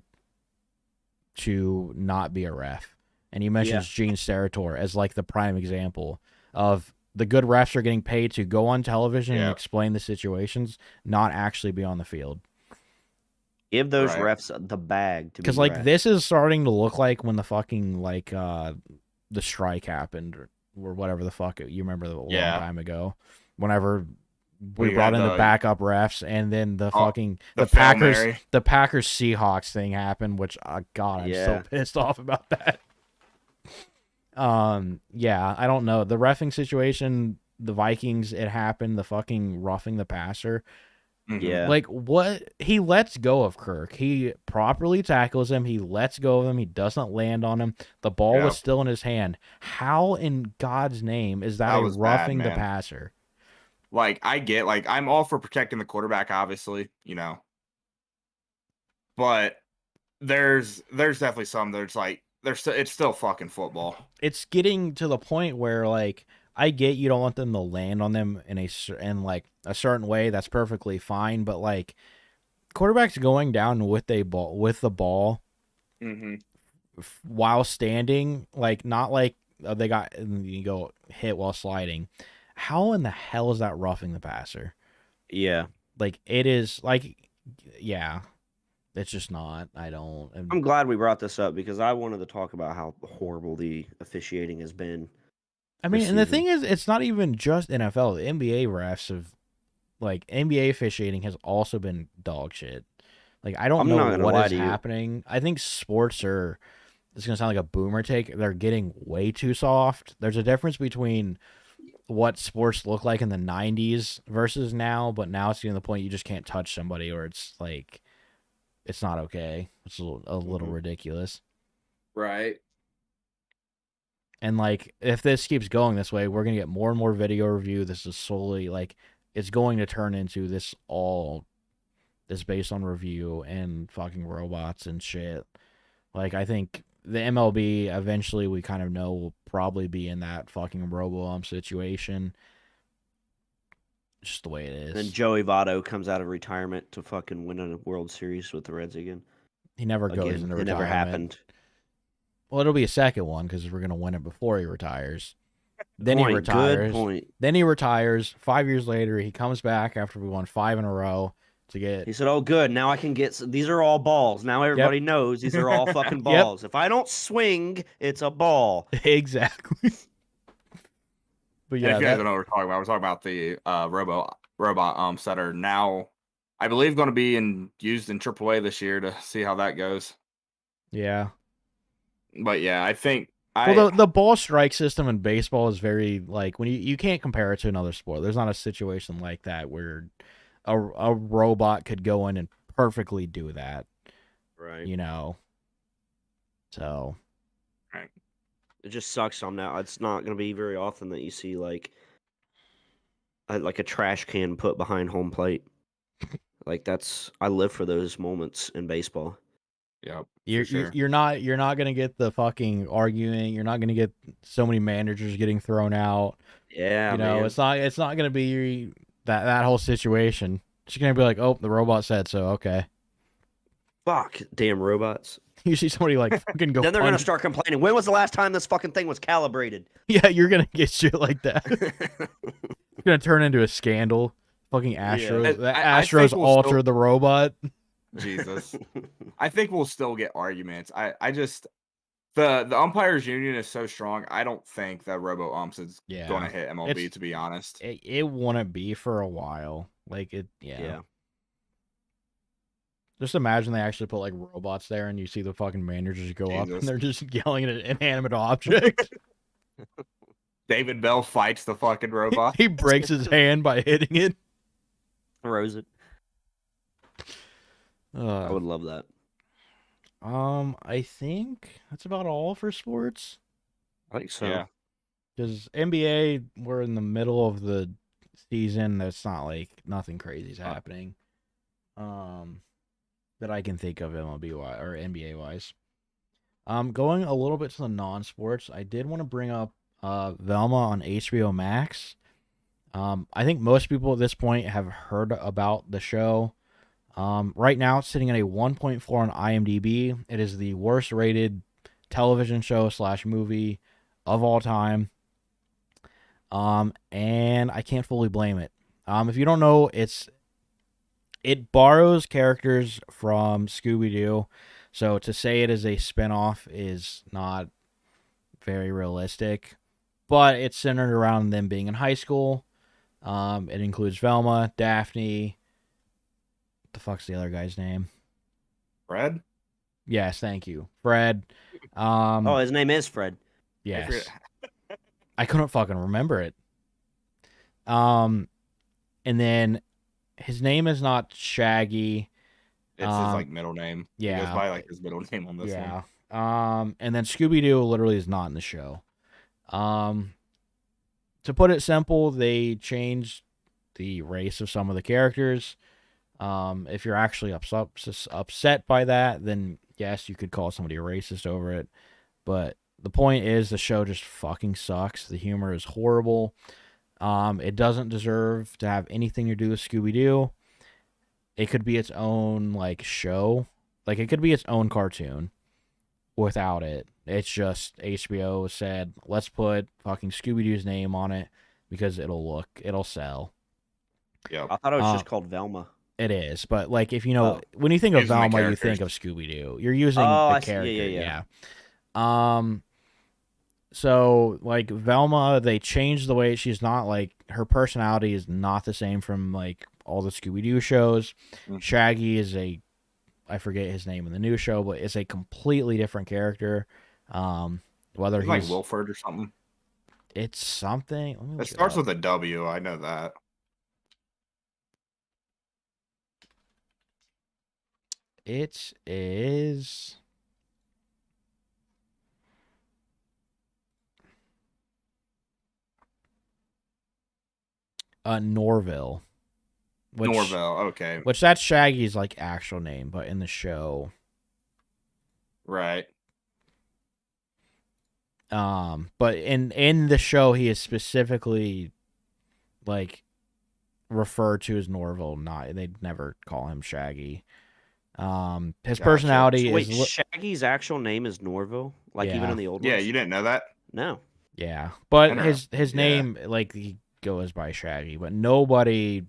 to not be a ref. And he mentions Gene Steratore as like the prime example of the good refs are getting paid to go on television and explain the situations, not actually be on the field. Give those refs the bag to be because like this is starting to look like when the fucking the strike happened or whatever the fuck you remember a long time ago. Whenever we brought in the backup refs, and then the Packers Seahawks thing happened, which God, I'm so pissed off about that. I don't know. The reffing situation, the Vikings, it happened, the fucking roughing the passer. Yeah. Like, what? He lets go of Kirk. He properly tackles him. He lets go of him. He doesn't land on him. The ball was still in his hand. How in God's name is that roughing the passer? Like, I get, like, I'm all for protecting the quarterback, obviously, you know. But there's definitely some that's like, it's still fucking football. It's getting to the point where, like, I get you don't want them to land on them in a certain way. That's perfectly fine. But like, quarterbacks going down with the ball while standing, like not like they got you go hit while sliding. How in the hell is that roughing the passer? Yeah, like it is. Like, yeah. It's just not. I'm glad we brought this up because I wanted to talk about how horrible the officiating has been. I mean, and the thing is, it's not even just NFL. The NBA refs have like NBA officiating has also been dog shit. Like I don't I'm know not gonna what lie is to you. happening. I think sports are. It's gonna sound like a boomer take. They're getting way too soft. There's a difference between what sports look like in the 90s versus now, but now it's getting to the point you just can't touch somebody or it's like it's not okay. It's a little ridiculous. Right. And like if this keeps going this way, we're going to get more and more video review. This is solely like it's going to turn into this all is based on review and fucking robots and shit. Like I think the MLB eventually we kind of know will probably be in that fucking robo situation. Just the way it is. Then Joey Votto comes out of retirement to fucking win a World Series with the Reds again. He never goes into retirement. It never happened. Well, it'll be a second one because we're gonna win it before he retires. Then he retires. Good point. Then he retires. 5 years later, he comes back after we won 5 in a row to get. He said, "Oh, good. Now I can get. These are all balls. Now everybody knows these are all fucking balls. If I don't swing, it's a ball." Exactly. But yeah, if you guys don't know what we're talking about, we're talking about the robot umps that are now, I believe, going to be used in AAA this year to see how that goes. Yeah. But yeah, I think the ball strike system in baseball is very like when you can't compare it to another sport. There's not a situation like that where a robot could go in and perfectly do that. Right. You know. So. Right. It just sucks on that. It's not going to be very often that you see like a trash can put behind home plate. Like I live for those moments in baseball. Yeah, you're not gonna get the fucking arguing. You're not gonna get so many managers getting thrown out. Yeah, you know, man. it's not gonna be that whole situation. It's gonna be like, oh, the robot said so. Okay. Fuck, damn robots. You see somebody like fucking go. Then they're gonna start complaining. When was the last time this fucking thing was calibrated? Yeah, you're gonna get shit like that. It's gonna turn into a scandal. Fucking Astros. Yeah. The Astros altered the robot. Jesus. I think we'll still get arguments. I just the umpires union is so strong. I don't think that robo umps is going to hit MLB, to be honest. It wouldn't be for a while. Like it yeah. Just imagine they actually put like robots there and you see the fucking managers go up and they're just yelling at an inanimate object. David Bell fights the fucking robot. He breaks his hand by hitting it. Throws it. I would love that. I think that's about all for sports. I think so. Yeah. Because NBA, we're in the middle of the season. That's not like nothing crazy is happening. That I can think of MLB or NBA wise. Going a little bit to the non-sports, I did want to bring up Velma on HBO Max. I think most people at this point have heard about the show. Right now, it's sitting at a 1.4 on IMDb. It is the worst rated television show / movie of all time. And I can't fully blame it. If you don't know, it borrows characters from Scooby-Doo. So to say it is a spinoff is not very realistic. But it's centered around them being in high school. It includes Velma, Daphne. What the fuck's the other guy's name? Fred? Yes, thank you. Fred. His name is Fred. Yes. I couldn't fucking remember it. And then his name is not Shaggy. It's his like middle name. Yeah. He goes by like his middle name on this one. And then Scooby-Doo literally is not in the show. To put it simple, they changed the race of some of the characters. If you're actually upset by that, then yes, you could call somebody a racist over it. But the point is, the show just fucking sucks. The humor is horrible. It doesn't deserve to have anything to do with Scooby-Doo. It could be its own like show. Like it could be its own cartoon without it. It's just HBO said, let's put fucking Scooby-Doo's name on it because it'll sell. Yeah. I thought it was just called Velma. It is, but like if you know when you think of Velma, you think of Scooby-Doo. You're using the character. Yeah. So like Velma, they changed the way she's not like her personality is not the same from like all the Scooby Doo shows. Mhm. Shaggy is I forget his name in the new show, but it's a completely different character. Whether he's like Wilford or something. It's something. It starts with a W. I know that. It is. Norville. Norville, okay. Which that's Shaggy's like actual name, but in the show. Right. But in the show he is specifically like referred to as Norville, not they never call him Shaggy. His personality Wait, is Shaggy's actual name is Norville? Like even in the old ones? Yeah, you didn't know that? No. Yeah. But his name like he goes by Shaggy, but nobody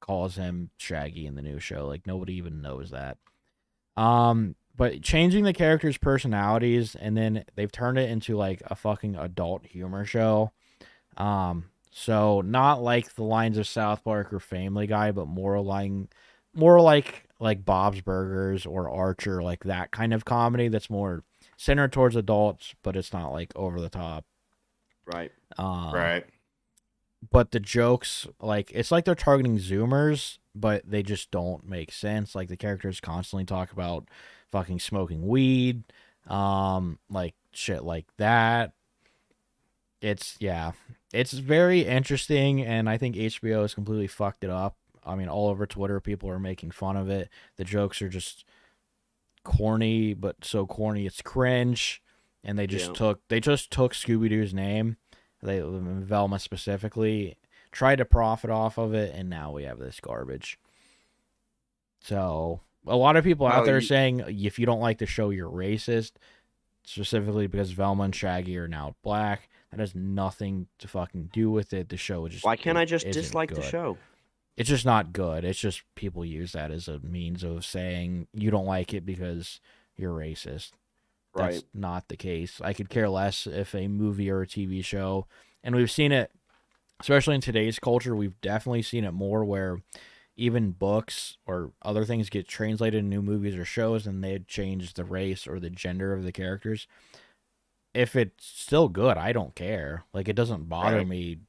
calls him Shaggy in the new show. Like nobody even knows that. But changing the characters' personalities and then they've turned it into like a fucking adult humor show. So not like the lines of South Park or Family Guy, but more like Bob's Burgers or Archer, like that kind of comedy that's more centered towards adults, but it's not like over the top. Right. Right. But the jokes, like it's like they're targeting Zoomers, but they just don't make sense. Like the characters constantly talk about fucking smoking weed, like shit like that. It's very interesting, and I think HBO has completely fucked it up. I mean, all over Twitter, people are making fun of it. The jokes are just corny, but so corny it's cringe. And they just took Scooby Doo's name, Velma specifically, tried to profit off of it, and now we have this garbage. So a lot of people out there saying if you don't like the show, you're racist, specifically because Velma and Shaggy are now black. That has nothing to fucking do with it. The show is just. Why can't I just dislike the show? It's just not good. It's just people use that as a means of saying you don't like it because you're racist. Right. That's not the case. I could care less if a movie or a TV show, and we've seen it, especially in today's culture, we've definitely seen it more where even books or other things get translated in new movies or shows and they change the race or the gender of the characters. If it's still good, I don't care. Like, it doesn't bother me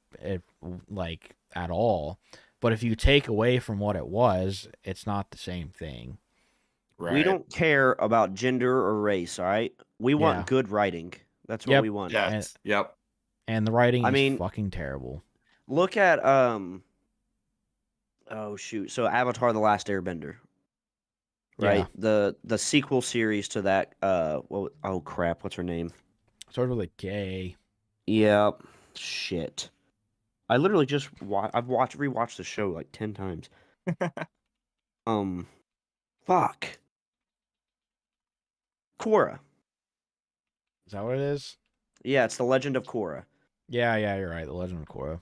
like at all. But if you take away from what it was, it's not the same thing. Right. We don't care about gender or race, all right? We want good writing. That's what we want. Yes. And the writing is fucking terrible. Look at oh shoot. So Avatar The Last Airbender. Right? Yeah. The sequel series to that oh crap, what's her name? Started with a K. Yep. Shit. I literally just rewatched the show like 10 times. Fuck. Korra. Is that what it is? Yeah, it's The Legend of Korra. Yeah, you're right. The Legend of Korra.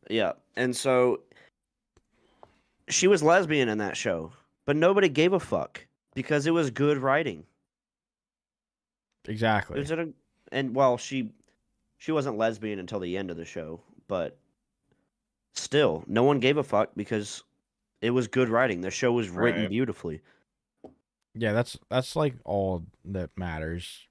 Yeah, and so she was lesbian in that show, but nobody gave a fuck because it was good writing. Exactly. She wasn't lesbian until the end of the show, but still, no one gave a fuck because it was good writing. The show was written beautifully. Yeah, that's like all that matters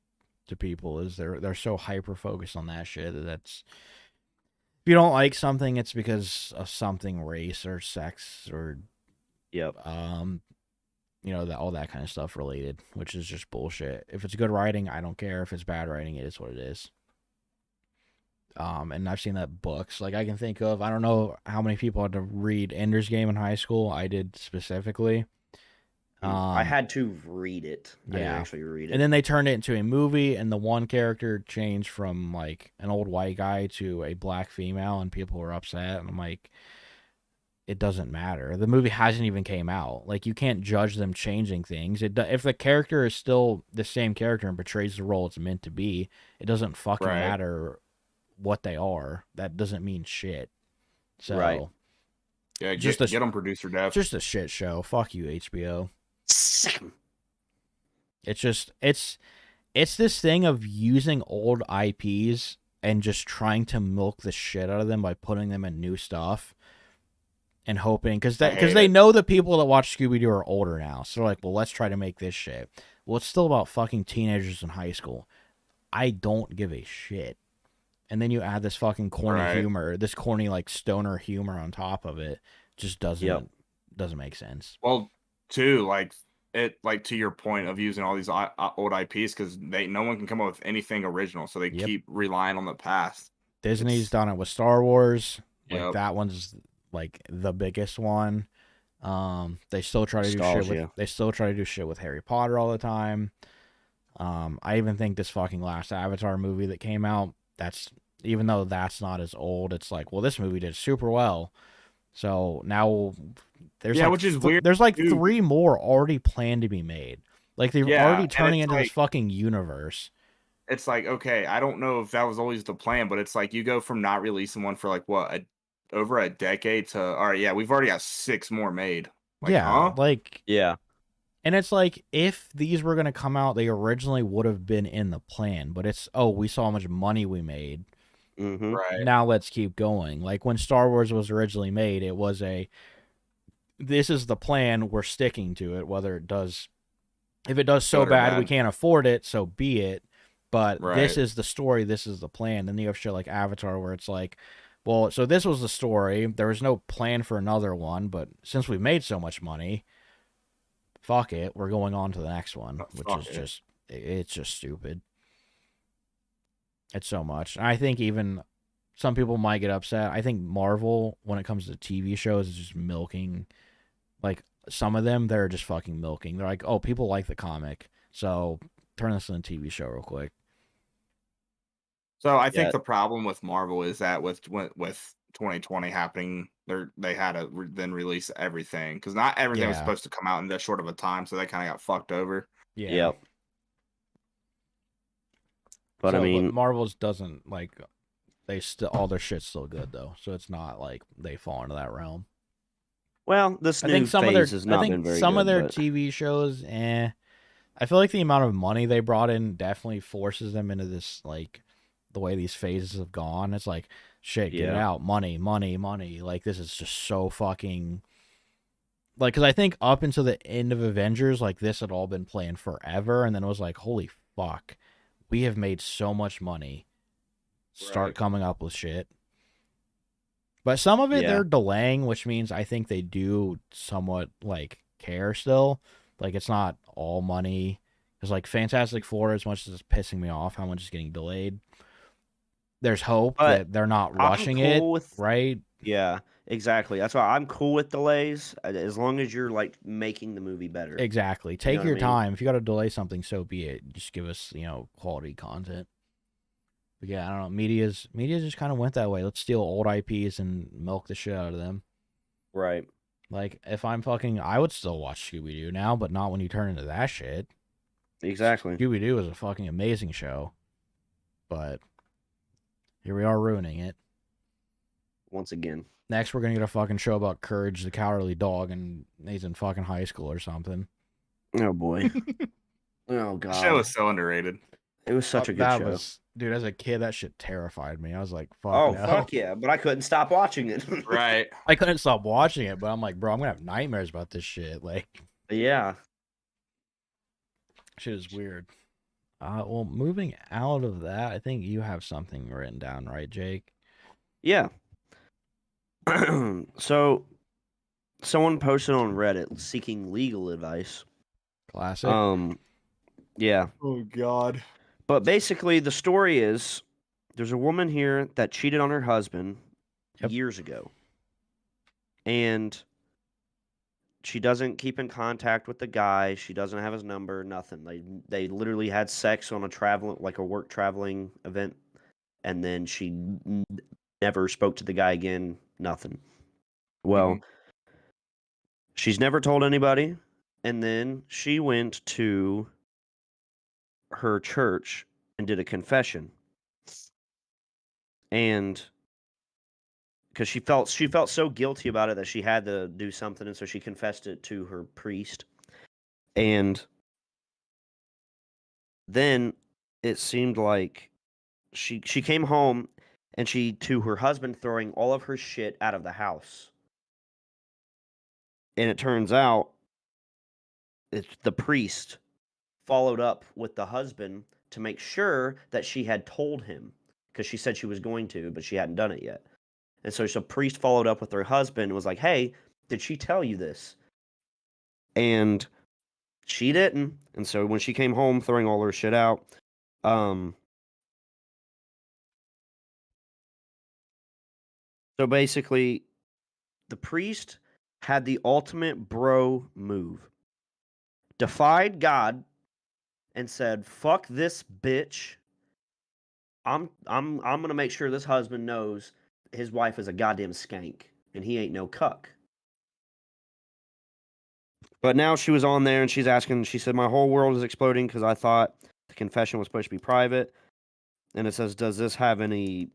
to people is they're so hyper focused on that shit that's if you don't like something, it's because of something, race or sex or all that kind of stuff related, which is just bullshit. If it's good writing, I don't care. If it's bad writing, it is what it is. And I've seen that books. Like I can think of, I don't know how many people had to read Ender's Game in high school. I did specifically. I had to read it. Yeah. I didn't actually read it. And then they turned it into a movie, and the one character changed from like an old white guy to a black female, and people were upset. And I'm like, it doesn't matter. The movie hasn't even came out. Like you can't judge them changing things. If the character is still the same character and portrays the role it's meant to be, it doesn't fucking matter what they are. That doesn't mean shit. So yeah, get them producer Dev. Just a shit show. Fuck you, HBO. it's this thing of using old IPs and just trying to milk the shit out of them by putting them in new stuff and hoping because they know the people that watch Scooby-Doo are older now, so they're like, well, let's try to make this shit. Well, it's still about fucking teenagers in high school. I don't give a shit. And then you add this fucking corny humor, this corny like stoner humor on top of it. Just doesn't make sense. Well, too, like to your point of using all these old IPs, because no one can come up with anything original, so they keep relying on the past. Disney's done it with Star Wars. Like that one's like the biggest one. They still try to do shit with with Harry Potter all the time. I even think this fucking last Avatar movie that came out, even though that's not as old, it's like, well, this movie did super well. So now there's which is weird. There's like 3 more already planned to be made. Like they're already turning into this fucking universe. It's like, okay, I don't know if that was always the plan, but it's like you go from not releasing one for like what, over a decade to, all right, yeah, we've already got 6 more made. Like, and it's like, if these were going to come out, they originally would have been in the plan, but it's, we saw how much money we made. Mm-hmm. Right. Now let's keep going. Like when Star Wars was originally made, it was this is the plan, we're sticking to it, if it does so bad we can't afford it, so be it. But this is the story, this is the plan. Then you have shit like Avatar where it's like, well, so this was the story. There was no plan for another one, but since we made so much money, fuck it, we're going on to the next one, it's just stupid. It's so much. I think even some people might get upset. I think Marvel, when it comes to TV shows, is just milking. Like, some of them, they're just fucking milking. They're like, oh, people like the comic, so turn this into a TV show real quick. So I think the problem with Marvel is that with 2020 happening, they had to then release everything, because not everything was supposed to come out in that short of a time, so they kind of got fucked over. Yeah. But I mean, but Marvel's doesn't like all their shit's still good though, so it's not like they fall into that realm. Well, this new phase has not been very good. Some of their TV shows, I feel like the amount of money they brought in definitely forces them into this, like, the way these phases have gone. It's like, shit, get it out, money. Like, this is just so fucking, like, because I think up until the end of Avengers, like, this had all been planned forever, and then it was like, holy fuck, we have made so much money. Start coming up with shit. But some of it they're delaying, which means I think they do somewhat, like, care still. Like, it's not all money. Because, like, Fantastic Four, as much as it's pissing me off how much is getting delayed, there's hope that they're not rushing it, right? Yeah, exactly. That's why I'm cool with delays, as long as you're, like, making the movie better. Exactly. Take your time. If you got to delay something, so be it. Just give us, quality content. But yeah, I don't know. Media just kind of went that way. Let's steal old IPs and milk the shit out of them. Right. Like, if I would still watch Scooby-Doo now, but not when you turn into that shit. Exactly. Scooby-Doo is a fucking amazing show. But here we are ruining it. Once again. Next, we're going to get a fucking show about Courage the Cowardly Dog, and he's in fucking high school or something. Oh, boy. Oh, God. The show was so underrated. It was such a good show. Dude, as a kid, that shit terrified me. I was like, fuck. Oh, fuck yeah. But I couldn't stop watching it. Right. I couldn't stop watching it, but I'm like, bro, I'm going to have nightmares about this shit. Like, yeah. Shit is weird. Well, moving out of that, I think you have something written down, right, Jake? Yeah. So, someone posted on Reddit seeking legal advice. Classic. Yeah. Oh, God. But basically, the story is there's a woman here that cheated on her husband years ago. And she doesn't keep in contact with the guy. She doesn't have his number, nothing. They literally had sex on a work traveling event. And then she never spoke to the guy again, nothing. Well, she's never told anybody. And then she went to her church and did a confession, and because she felt so guilty about it that she had to do something, and so she confessed it to her priest. And then it seemed like she came home and to her husband throwing all of her shit out of the house. And it turns out it's the priest followed up with the husband to make sure that she had told him, because she said she was going to, but she hadn't done it yet. And so the priest followed up with her husband and was like, "Hey, did she tell you this?" And she didn't. And so when she came home throwing all her shit out, so basically the priest had the ultimate bro move. Defied God and said, "Fuck this bitch. I'm gonna make sure this husband knows his wife is a goddamn skank and he ain't no cuck." But now she was on there and she's asking, she said, "My whole world is exploding because I thought the confession was supposed to be private." And it says, "Does this have any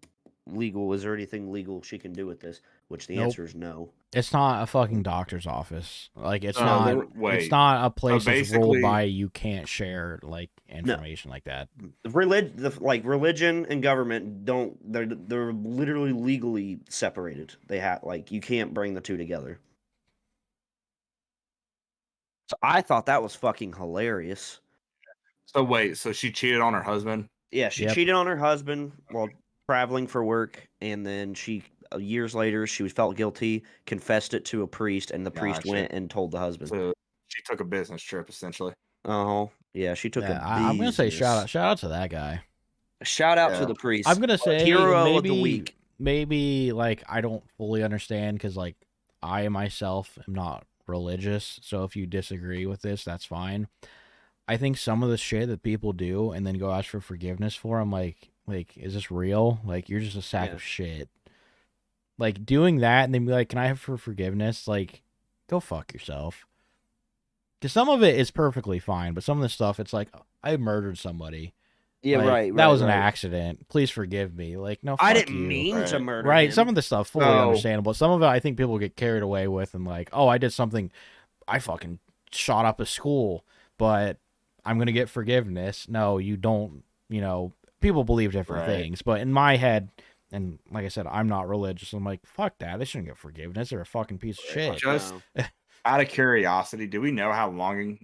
legal, is there anything legal she can do with this?" Which the answer is no. It's not a fucking doctor's office. Like it's not. It's not a place that's ruled by you can't share like information like that. Religion and government don't. They're literally legally separated. They have like you can't bring the two together. So I thought that was fucking hilarious. So wait, so she cheated on her husband? Yeah, she cheated on her husband while traveling for work, and then years later she felt guilty, confessed it to a priest, and the priest went and told the husband. So she took a business trip essentially. Oh, yeah, she took a I'm gonna say shout out to that guy. Shout out to the priest. I'm gonna say hero of the week. Maybe like I don't fully understand because like I myself am not religious, so if you disagree with this, that's fine. I think some of the shit that people do and then go ask for forgiveness for, I'm like, is this real? Like, you're just a sack of shit. Like, doing that and then be like, "Can I have for forgiveness?" Like, go fuck yourself. Because some of it is perfectly fine, but some of the stuff, it's like, I murdered somebody. Yeah, like, that was an accident. Please forgive me. Like, no, fuck I didn't you. mean to murder him. Some of the stuff, fully understandable. Some of it, I think people get carried away with and like, oh, I did something. I fucking shot up a school, but I'm going to get forgiveness. No, you don't, people believe different things. But in my head, and like I said, I'm not religious. I'm like, fuck that. They shouldn't get forgiveness. They're a fucking piece of shit. Just out of curiosity, do we know how long,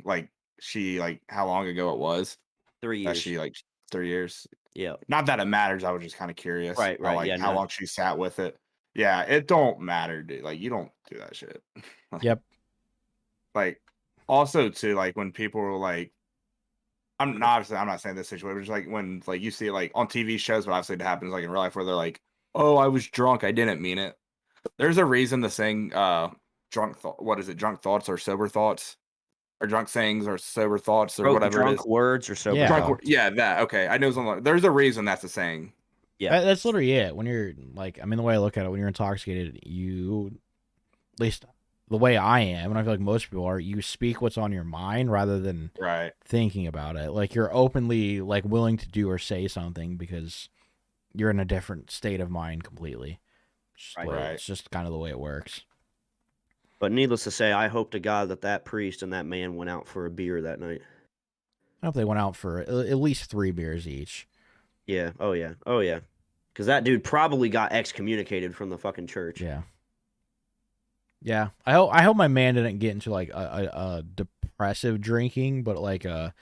how long ago it was? 3 years. That 3 years? Yeah. Not that it matters. I was just kind of curious. Right. How long she sat with it. Yeah, it don't matter, dude. Like, you don't do that shit. Yep. Like, also, too, like, when people were like, I'm not saying this situation, but just like when like you see it like on TV shows, but obviously it happens like in real life where they're like, "Oh, I was drunk, I didn't mean it." There's a reason the saying drunk thoughts or sober thoughts, or drunk sayings or sober thoughts or whatever drunk it is. Words or sober thoughts. That okay. I know there's a reason that's a saying. Yeah, that's literally it. When you're like, I mean, the way I look at it, when you're intoxicated, you, at least the way I am, and I feel like most people are, you speak what's on your mind rather than thinking about it. Like, you're openly like willing to do or say something because you're in a different state of mind completely. It's just kind of the way it works. But needless to say, I hope to God that priest and that man went out for a beer that night. I hope they went out for at least 3 beers each. Yeah. Oh yeah. Because that dude probably got excommunicated from the fucking church. Yeah, I hope my man didn't get into like a depressive drinking, but like a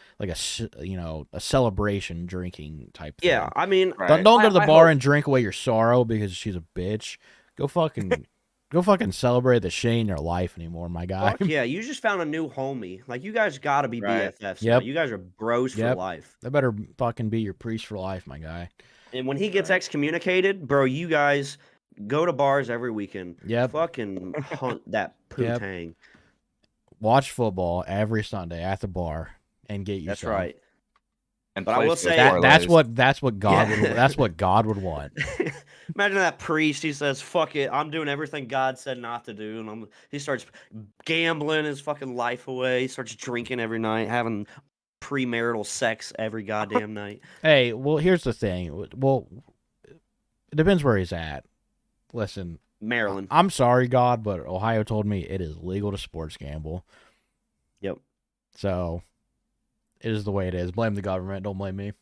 celebration drinking type thing. Yeah, I mean, don't go to the bar and drink away your sorrow because she's a bitch. Go fucking celebrate the shit in your life anymore, my guy. Fuck yeah, you just found a new homie. Like, you guys gotta be BFFs. Yep. Now. You guys are bros for life. That better fucking be your priest for life, my guy. And when he gets excommunicated, bro, you guys go to bars every weekend. Yep. Fucking hunt that poo-tang. Yep. Watch football every Sunday at the bar and get you. That's right. And but I will say that's what God would that's what God would want. Imagine that priest. He says, "Fuck it, I'm doing everything God said not to do," and he starts gambling his fucking life away. He starts drinking every night, having premarital sex every goddamn night. Hey, well, here's the thing. Well, it depends where he's at. Listen, Maryland. I'm sorry, God, but Ohio told me it is legal to sports gamble. Yep. So, It is the way it is. Blame the government. Don't blame me.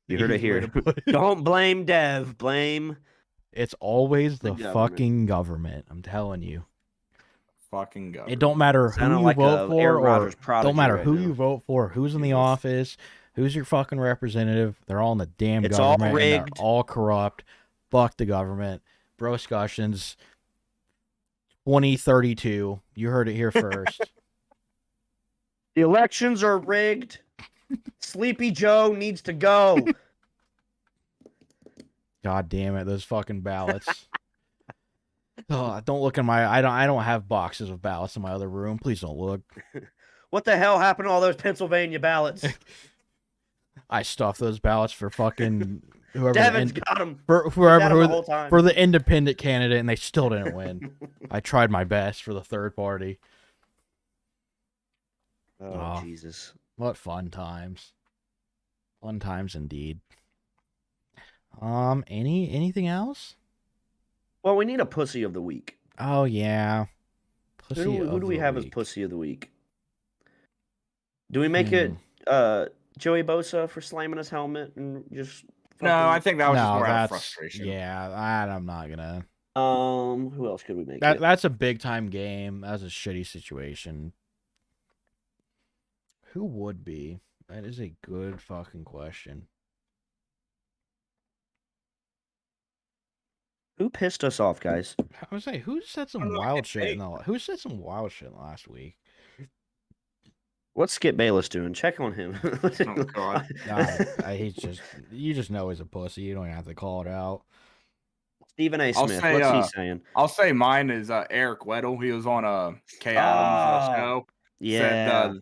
You heard it here. Don't blame Dev. Blame. It's always the fucking government. I'm telling you. Fucking government. It don't matter who you vote for, or don't matter who you vote for, who's in the office, who's your fucking representative. They're all in the damn government. All rigged. And they're all corrupt. Fuck the government. Broscussions 2032. You heard it here first. The elections are rigged. Sleepy Joe needs to go. God damn it, those fucking ballots. Oh, don't look in my I don't have boxes of ballots in my other room. Please don't look. What the hell happened to all those Pennsylvania ballots? I stuffed those ballots for fucking whoever. Devin's got them. For whoever for the independent candidate, and they still didn't win. I tried my best for the third party. Oh, Jesus. What fun times. Fun times indeed. Anything else? Well, we need a pussy of the week. Oh yeah. Who do we have as pussy of the week? Do we make it Joey Bosa for slamming his helmet and just No, I think that was just more out of frustration. Yeah, I'm not gonna. Who else could we make? That's a big time game. That's a shitty situation. Who would be? That is a good fucking question. Who pissed us off, guys? I would say who said some wild shit last week? What's Skip Bayless doing? Check on him. Oh God. You just know he's a pussy. You don't even have to call it out. Stephen A. Smith. What's he saying? I'll say mine is Eric Weddle. He was on K Adams' show. Yeah. Said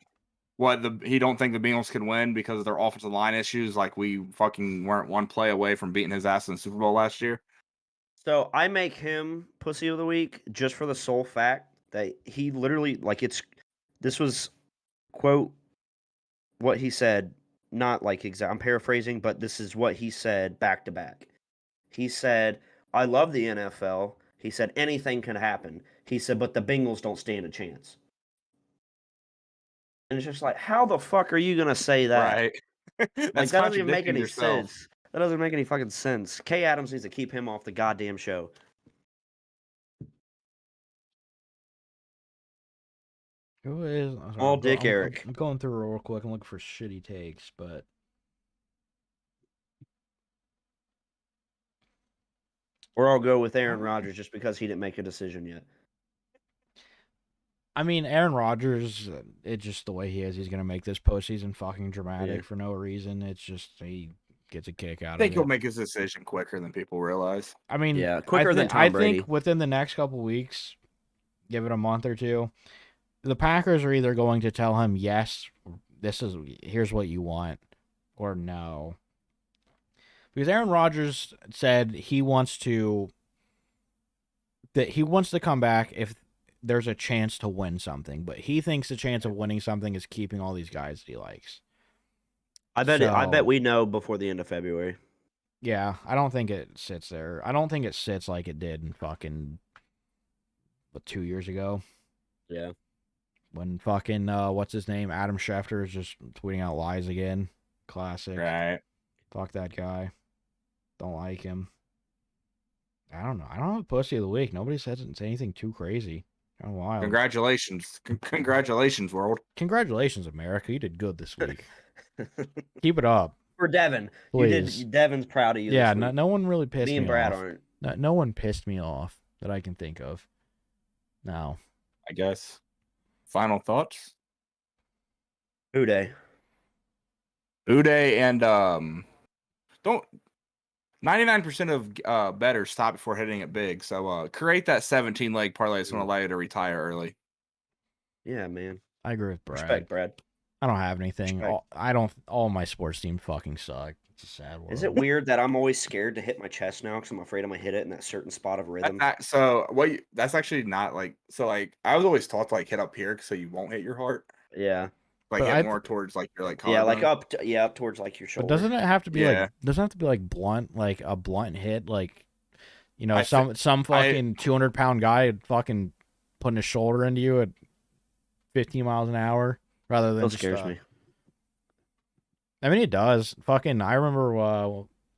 he don't think the Bengals can win because of their offensive line issues. Like we fucking weren't one play away from beating his ass in the Super Bowl last year. So I make him pussy of the week just for the sole fact that he literally this was quote what he said, not like I'm paraphrasing, but this is what he said back to back. He said, "I love the NFL." He said, "Anything can happen." He said, "But the Bengals don't stand a chance." And it's just like, how the fuck are you gonna say that? Right. Like that doesn't even make any sense. That doesn't make any fucking sense. K. Adams needs to keep him off the goddamn show. Who is? All Dick Eric. I'm going through real quick. I'm looking for shitty takes, but or I'll go with Aaron Rodgers just because he didn't make a decision yet. I mean, Aaron Rodgers, it's just the way he is. He's gonna make this postseason fucking dramatic for no reason. It's just he gets a kick out of it. I think he'll make his decision quicker than people realize. I mean, quicker than Tom Brady. I think within the next couple weeks, give it a month or two, the Packers are either going to tell him, yes, here's what you want, or no. Because Aaron Rodgers said he wants to come back if there's a chance to win something, but he thinks the chance of winning something is keeping all these guys that he likes. I bet we know before the end of February. Yeah, I don't think it sits there. I don't think it sits like it did in fucking 2 years ago. Yeah. When fucking what's his name? Adam Schefter is just tweeting out lies again. Classic. Right. Fuck that guy. Don't like him. I don't know. I don't have a pussy of the week. Nobody says anything too crazy. Kind of wild. Congratulations. Congratulations, world. Congratulations, America. You did good this week. Keep it up. For Devin. Please. Devin's proud of you. Yeah, no one really pissed me off. Me and Brad aren't. No one pissed me off that I can think of. No. I guess. Final thoughts? Uday and don't 99% of bettors stop before hitting it big. So create that 17 leg parlay that's going to allow you to retire early. Yeah, man. I agree with Brad. Respect, Brad. I don't have anything. All my sports teams fucking suck. It's a sad world. Is it weird that I'm always scared to hit my chest now because I'm afraid I'm gonna hit it in that certain spot of rhythm? That's actually not like so. Like I was always taught to like hit up here so you won't hit your heart. Yeah. Like hit more towards like your like collarbone. Yeah, like up towards like your shoulder. But doesn't it have to be like blunt, like a blunt hit, like some fucking 200-pound guy fucking putting his shoulder into you at 15 miles an hour rather than That just, scares me. I mean, it does. Fucking, I remember.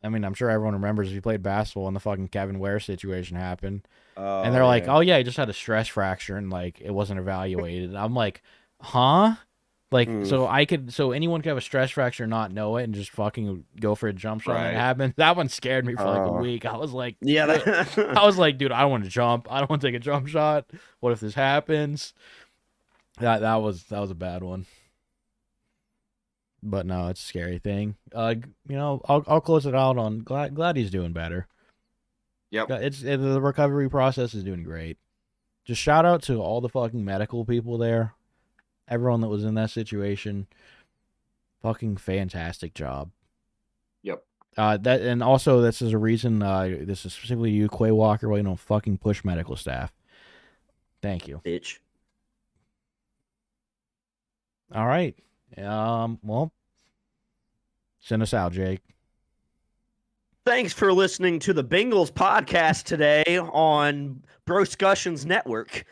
I mean, I'm sure everyone remembers if you played basketball and the fucking Kevin Ware situation happened, and they're like, "Oh yeah, he just had a stress fracture and like it wasn't evaluated." I'm like, "Huh?" Like, so anyone could have a stress fracture and not know it and just fucking go for a jump shot and it happens. That one scared me for like a week. I was like, yeah, I was like, dude, I don't want to jump. I don't want to take a jump shot. What if this happens? That was a bad one. But no, it's a scary thing. You know, I'll close it out on glad he's doing better. Yep. The recovery process is doing great. Just shout out to all the fucking medical people there. Everyone that was in that situation, fucking fantastic job. Yep. And also this is a reason. This is specifically you, Quay Walker. Why you don't fucking push medical staff. Thank you, bitch. All right. Well, send us out, Jake. Thanks for listening to the Bengals podcast today on Broscussions Network.